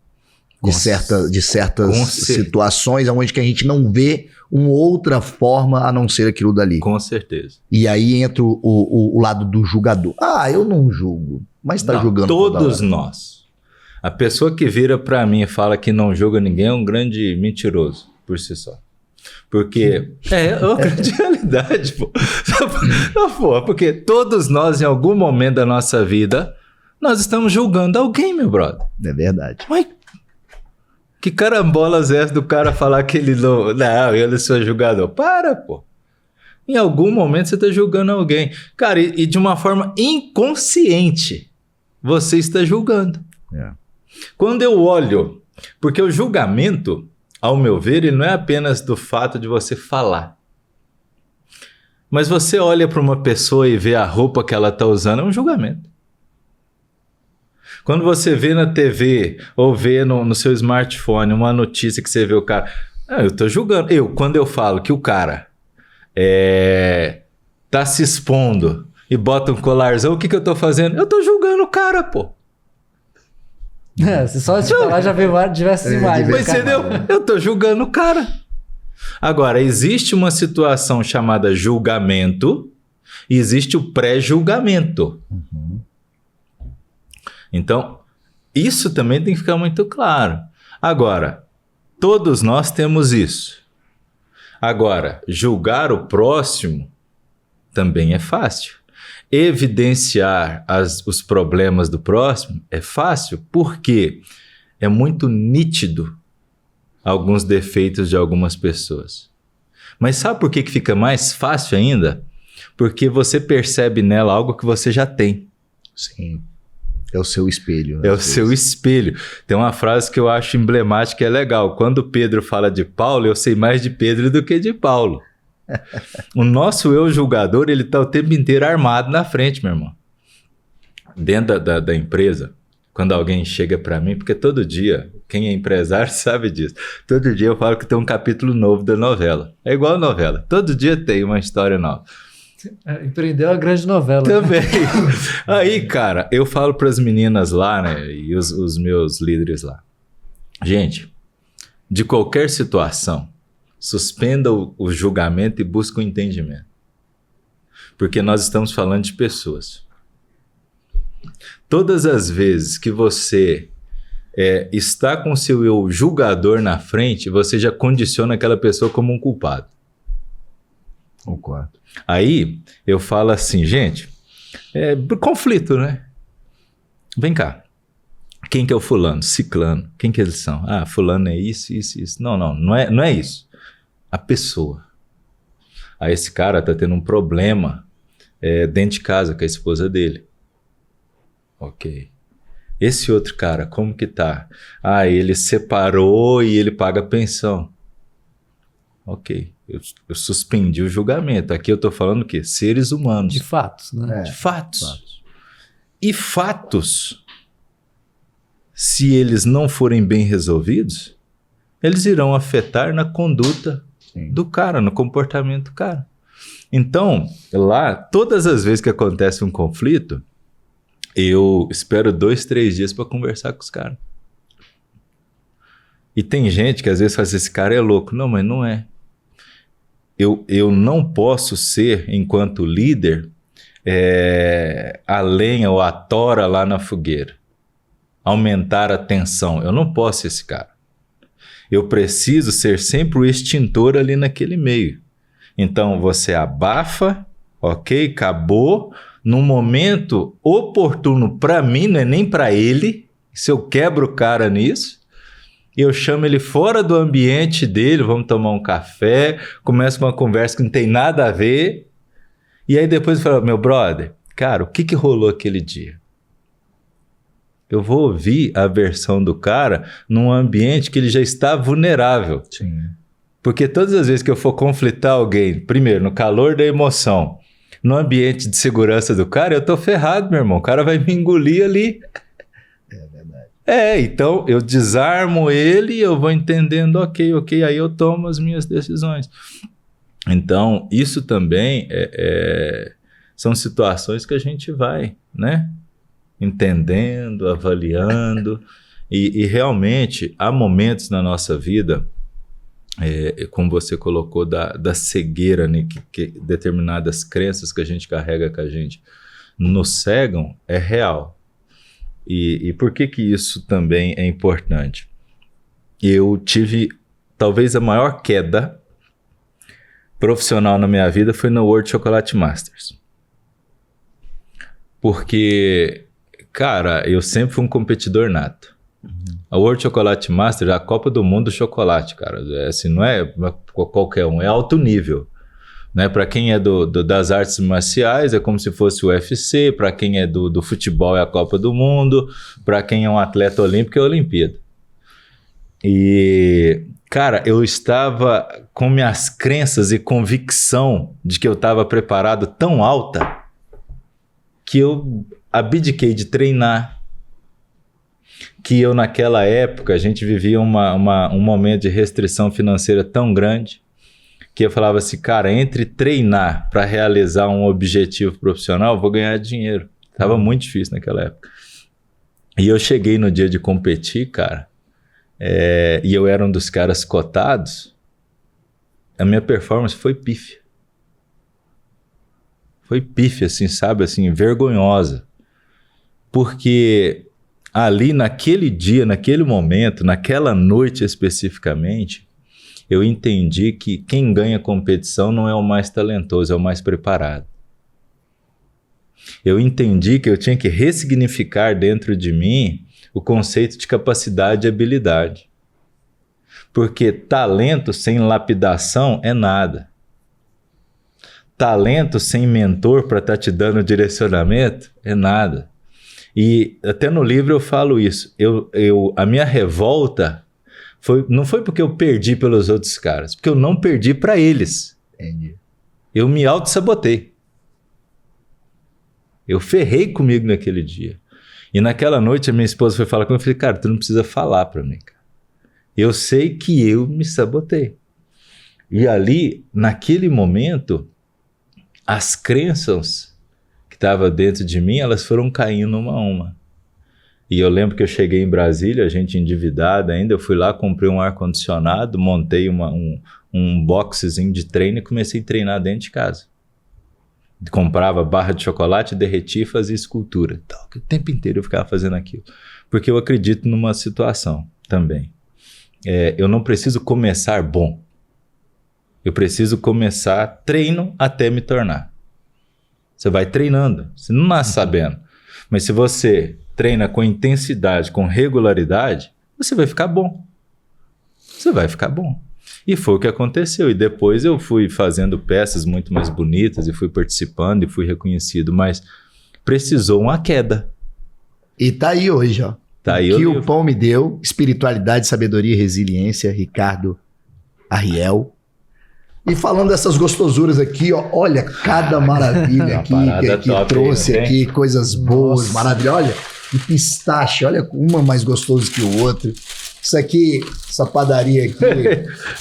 de certas situações onde que a gente não vê uma outra forma a não ser aquilo dali. Com certeza. E aí entra o lado do julgador. Eu não julgo, mas está julgando todos nós. A pessoa que vira para mim e fala que não julga ninguém é um grande mentiroso por si só. Porque é uma grande realidade, pô. Porque todos nós, em algum momento da nossa vida, nós estamos julgando alguém, meu brother. É verdade. Mas que carambolas é essa do cara falar que ele não... Não, ele é seu julgador. Para, pô. Em algum momento você está julgando alguém. Cara, e de uma forma inconsciente, você está julgando. Quando eu olho... Porque o julgamento, ao meu ver, ele não é apenas do fato de você falar. Mas você olha para uma pessoa e vê a roupa que ela está usando, é um julgamento. Quando você vê na TV ou vê no seu smartphone uma notícia que você vê o cara... eu estou julgando. Quando eu falo que o cara tá se expondo e bota um colarzão, o que eu estou fazendo? Eu estou julgando o cara, pô. Se só de falar já veio diversas imagens. Mas entendeu? Eu estou julgando o cara. Agora, existe uma situação chamada julgamento e existe o pré-julgamento. Então, isso também tem que ficar muito claro. Agora, todos nós temos isso. Agora, julgar o próximo também é fácil. Evidenciar os problemas do próximo é fácil, porque é muito nítido alguns defeitos de algumas pessoas. Mas sabe por que fica mais fácil ainda? Porque você percebe nela algo que você já tem. Sim. É o seu espelho. É o seu espelho. Tem uma frase que eu acho emblemática e é legal. Quando Pedro fala de Paulo, eu sei mais de Pedro do que de Paulo. O nosso eu julgador, ele está o tempo inteiro armado na frente, meu irmão. Dentro da empresa, quando alguém chega para mim, porque todo dia, quem é empresário sabe disso, todo dia eu falo que tem um capítulo novo da novela. É igual a novela, todo dia tem uma história nova. Empreendeu a grande novela. Também. Aí, cara, eu falo para as meninas lá, né, e os meus líderes lá. Gente, de qualquer situação, suspenda o julgamento e busque o entendimento. Porque nós estamos falando de pessoas. Todas as vezes que você está com o seu eu julgador na frente, você já condiciona aquela pessoa como um culpado. Concordo. Aí eu falo assim, gente, conflito, né? Vem cá. Quem que é o fulano? Ciclano. Quem que eles são? Ah, fulano é isso, isso, isso. Não é isso. A pessoa. Aí esse cara tá tendo um problema dentro de casa com a esposa dele. Ok. Esse outro cara, como que tá? Ah, ele separou e ele paga pensão. Ok. Eu suspendi o julgamento. Aqui eu tô falando o quê? Seres humanos. De fatos, né? De fatos. E fatos, se eles não forem bem resolvidos, eles irão afetar na conduta do cara, no comportamento do cara. Então, lá, todas as vezes que acontece um conflito, eu espero 2, 3 dias para conversar com os caras. E tem gente que às vezes fala assim, esse cara é louco. Não, mas não é. Eu não posso ser, enquanto líder, a lenha ou a tora lá na fogueira. Aumentar a tensão. Eu não posso ser esse cara. Eu preciso ser sempre o extintor ali naquele meio. Então, você abafa, ok? Acabou. Num momento oportuno para mim, não é nem para ele. Se eu quebro o cara nisso, eu chamo ele fora do ambiente dele, vamos tomar um café, começa uma conversa que não tem nada a ver. E aí depois eu falo, meu brother, cara, o que rolou aquele dia? Eu vou ouvir a versão do cara num ambiente que ele já está vulnerável. Sim. Porque todas as vezes que eu for conflitar alguém, primeiro, no calor da emoção, no ambiente de segurança do cara, eu tô ferrado, meu irmão. O cara vai me engolir ali. É verdade. Então eu desarmo ele e eu vou entendendo, ok, aí eu tomo as minhas decisões. Então, isso também são situações que a gente vai, né? Entendendo, avaliando, e realmente há momentos na nossa vida, como você colocou, da cegueira, né, que determinadas crenças que a gente carrega com a gente nos cegam, é real. E por que isso também é importante? Eu tive, talvez a maior queda profissional na minha vida foi no World Chocolate Masters. Porque, cara, eu sempre fui um competidor nato. A World Chocolate Masters é a Copa do Mundo do chocolate, cara. Assim, não é qualquer um, é alto nível. Né? Para quem é das artes marciais, é como se fosse o UFC. Para quem é do futebol, é a Copa do Mundo. Para quem é um atleta olímpico, é a Olimpíada. E, cara, eu estava com minhas crenças e convicção de que eu estava preparado tão alta que eu abdiquei de treinar. Que eu, naquela época, a gente vivia um momento de restrição financeira tão grande que eu falava assim, cara, entre treinar para realizar um objetivo profissional, eu vou ganhar dinheiro. Tava muito difícil naquela época. E eu cheguei no dia de competir, cara, e eu era um dos caras cotados, a minha performance foi pífia. Foi pífia, assim, sabe, assim, vergonhosa. Porque ali, naquele dia, naquele momento, naquela noite especificamente, eu entendi que quem ganha competição não é o mais talentoso, é o mais preparado. Eu entendi que eu tinha que ressignificar dentro de mim o conceito de capacidade e habilidade. Porque talento sem lapidação é nada. Talento sem mentor para estar te dando direcionamento é nada. E até no livro eu falo isso. A minha revolta não foi porque eu perdi pelos outros caras, porque eu não perdi para eles. Entendi. Eu me auto-sabotei. Eu ferrei comigo naquele dia. E naquela noite a minha esposa foi falar comigo, eu falei, cara, tu não precisa falar para mim, cara. Eu sei que eu me sabotei. E ali, naquele momento, as crenças que estavam dentro de mim, elas foram caindo uma a uma. E eu lembro que eu cheguei em Brasília, a gente endividada ainda, eu fui lá, comprei um ar-condicionado, montei um boxezinho de treino e comecei a treinar dentro de casa. Comprava barra de chocolate, derretia e fazia escultura. Então, o tempo inteiro eu ficava fazendo aquilo. Porque eu acredito numa situação também. Eu não preciso começar bom. Eu preciso começar treino até me tornar. Você vai treinando, você não nasce sabendo. Mas se você treina com intensidade, com regularidade, você vai ficar bom. Você vai ficar bom. E foi o que aconteceu. E depois eu fui fazendo peças muito mais bonitas e fui participando e fui reconhecido. Mas precisou uma queda. E tá aí hoje, ó. Tá aí que o pão me deu, espiritualidade, sabedoria e resiliência, Ricardo Arriel. E falando dessas gostosuras aqui, ó, olha cada maravilha aqui que trouxe aqui, coisas boas, maravilha. Olha, e pistache, olha uma mais gostoso que o outro. Isso aqui, essa padaria aqui.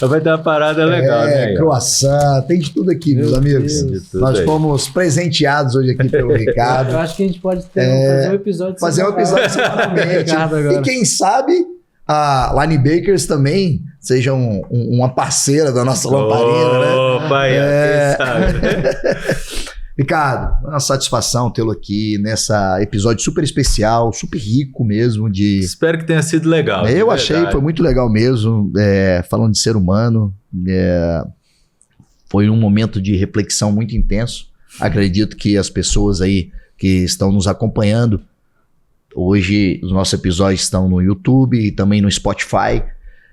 Vai ter uma parada legal, né? Croissant, tem de tudo aqui, meus amigos. Nós fomos presenteados hoje aqui pelo Ricardo. Eu acho que a gente pode fazer um episódio semanalmente. E quem sabe a Line Bakers também seja uma parceira da nossa lamparina, né? Opa, quem sabe? Ricardo, uma satisfação tê-lo aqui nessa episódio super especial, super rico mesmo de... Espero que tenha sido legal. Eu achei, foi muito legal mesmo, falando de ser humano, foi um momento de reflexão muito intenso. Acredito que as pessoas aí que estão nos acompanhando, hoje os nossos episódios estão no YouTube e também no Spotify,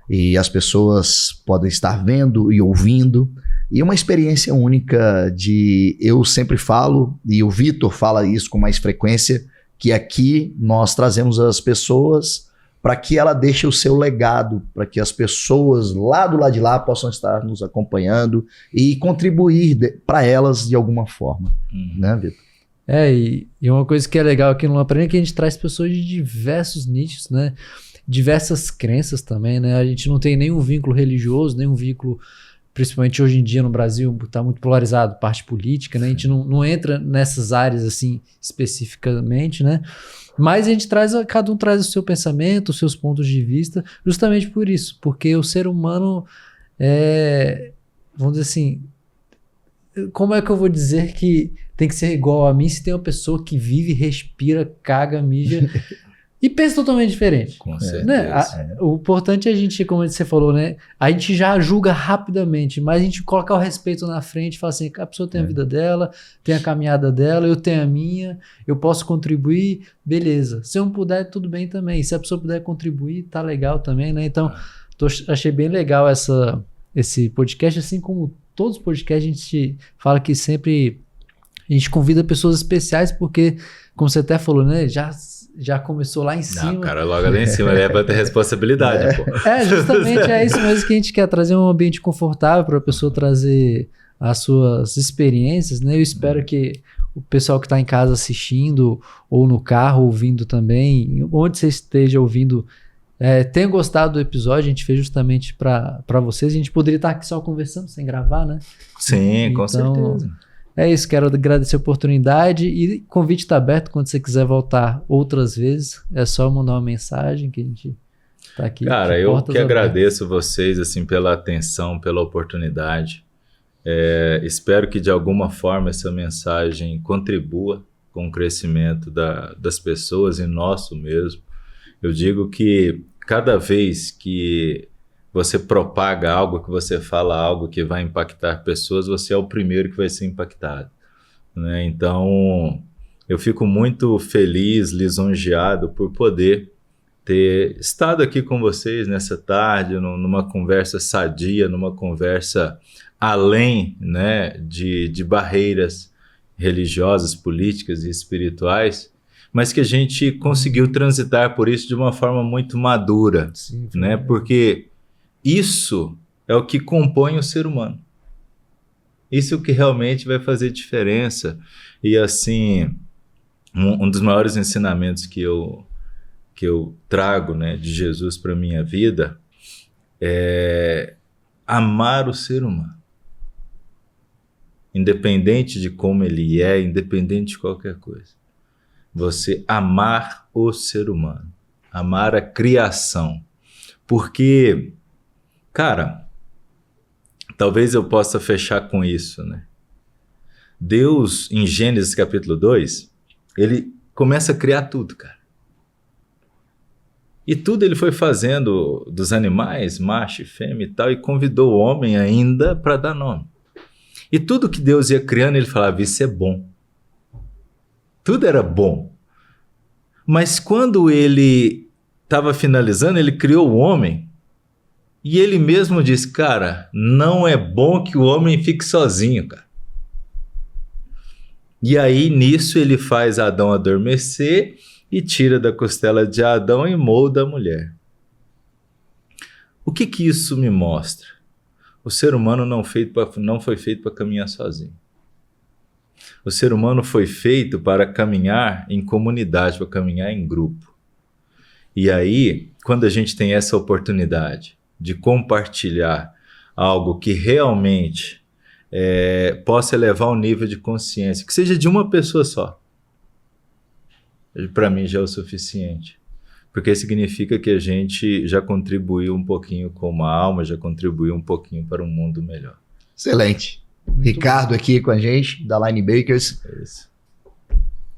e as pessoas podem estar vendo e ouvindo. E uma experiência única eu sempre falo, e o Vitor fala isso com mais frequência, que aqui nós trazemos as pessoas para que ela deixe o seu legado, para que as pessoas lá do lado de lá possam estar nos acompanhando e contribuir para elas de alguma forma, né, Vitor? E uma coisa que é legal aqui no Lamparina é que a gente traz pessoas de diversos nichos, né? Diversas crenças também, né? A gente não tem nenhum vínculo religioso, nenhum vínculo... Principalmente hoje em dia no Brasil, está muito polarizado, parte política, né? A gente não entra nessas áreas assim especificamente, né? Mas a gente cada um traz o seu pensamento, os seus pontos de vista, justamente por isso, porque o ser humano vamos dizer assim, como é que eu vou dizer que tem que ser igual a mim se tem uma pessoa que vive, respira, caga, mija... E pensa totalmente diferente. Com certeza. Né? O importante é a gente, como você falou, né? A gente já julga rapidamente, mas a gente coloca o respeito na frente e fala assim, a pessoa tem a vida dela, tem a caminhada dela, eu tenho a minha, eu posso contribuir, beleza. Se eu não puder, tudo bem também. Se a pessoa puder contribuir, tá legal também, né? Então, achei bem legal esse podcast, assim como todos os podcasts, a gente fala que sempre a gente convida pessoas especiais, porque, como você até falou, né? Já começou lá em cima. Não, cara, logo lá em cima, é pra ter responsabilidade, pô. Justamente é isso mesmo que a gente quer, trazer um ambiente confortável para a pessoa trazer as suas experiências, né? Eu espero que o pessoal que está em casa assistindo, ou no carro ouvindo também, onde você esteja ouvindo, tenha gostado do episódio. A gente fez justamente para vocês. A gente poderia estar aqui só conversando, sem gravar, né? Sim, com certeza. É isso, quero agradecer a oportunidade e o convite está aberto quando você quiser voltar outras vezes. É só mandar uma mensagem que a gente está aqui. Cara, eu que agradeço vocês assim, pela atenção, pela oportunidade. Espero que de alguma forma essa mensagem contribua com o crescimento das pessoas e nosso mesmo. Eu digo que cada vez que você propaga algo, que você fala algo que vai impactar pessoas, você é o primeiro que vai ser impactado, né? Então, eu fico muito feliz, lisonjeado por poder ter estado aqui com vocês nessa tarde, numa conversa sadia, numa conversa além, né, de barreiras religiosas, políticas e espirituais, mas que a gente conseguiu transitar por isso de uma forma muito madura. Sim, né? Porque isso é o que compõe o ser humano. Isso é o que realmente vai fazer diferença. E assim, um dos maiores ensinamentos que eu trago, né, de Jesus para minha vida é amar o ser humano. Independente de como ele é, independente de qualquer coisa. Você amar o ser humano. Amar a criação. Porque, cara, talvez eu possa fechar com isso, né? Deus, em Gênesis capítulo 2, ele começa a criar tudo, cara. E tudo ele foi fazendo dos animais, macho e fêmea e tal, e convidou o homem ainda para dar nome. E tudo que Deus ia criando, ele falava, isso é bom. Tudo era bom. Mas quando ele estava finalizando, ele criou o homem, e ele mesmo disse, cara, não é bom que o homem fique sozinho, cara. E aí, nisso, ele faz Adão adormecer e tira da costela de Adão e molda a mulher. O que isso me mostra? O ser humano não foi feito para caminhar sozinho. O ser humano foi feito para caminhar em comunidade, para caminhar em grupo. E aí, quando a gente tem essa oportunidade de compartilhar algo que realmente possa elevar o nível de consciência, que seja de uma pessoa só, para mim já é o suficiente. Porque significa que a gente já contribuiu um pouquinho com uma alma, já contribuiu um pouquinho para um mundo melhor. Excelente. Muito Ricardo bom. Aqui com a gente, da Line Bakers. Isso.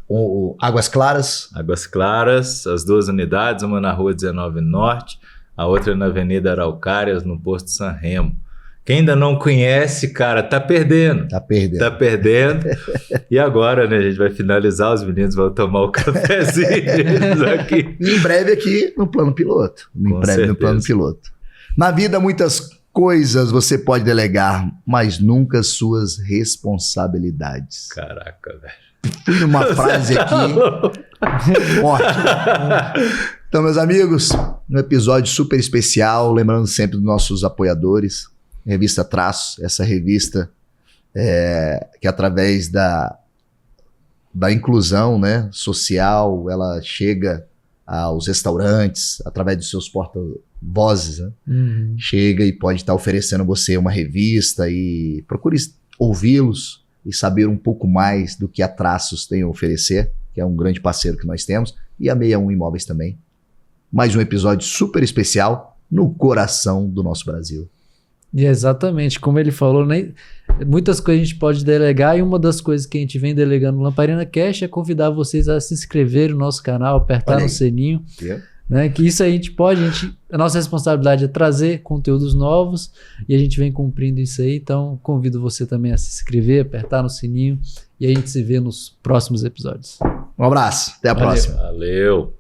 O Águas Claras. Águas Claras, as 2 unidades, uma na Rua 19 Norte, a outra na Avenida Araucárias, no Posto San Remo. Quem ainda não conhece, cara, tá perdendo. Tá perdendo. Tá perdendo. E agora, né, a gente vai finalizar, os meninos vão tomar o cafezinho deles aqui. E em breve aqui no plano piloto. Com certeza. No plano piloto. Na vida, muitas coisas você pode delegar, mas nunca suas responsabilidades. Caraca, velho. Fui numa frase aqui forte. Então, meus amigos, um episódio super especial, lembrando sempre dos nossos apoiadores. Revista Traços, essa revista que através da inclusão, né, social, ela chega aos restaurantes, através dos seus porta-vozes, né? Chega e pode estar oferecendo a você uma revista e procure ouvi-los e saber um pouco mais do que a Traços tem a oferecer, que é um grande parceiro que nós temos, e a 61 Imóveis também. Mais um episódio super especial no coração do nosso Brasil. E exatamente, como ele falou, né? Muitas coisas a gente pode delegar e uma das coisas que a gente vem delegando no Lamparina Cash é convidar vocês a se inscrever no nosso canal, apertar no sininho, né? Que isso a gente pode, a nossa responsabilidade é trazer conteúdos novos e a gente vem cumprindo isso aí, então convido você também a se inscrever, apertar no sininho e a gente se vê nos próximos episódios. Um abraço, até a próxima. Valeu.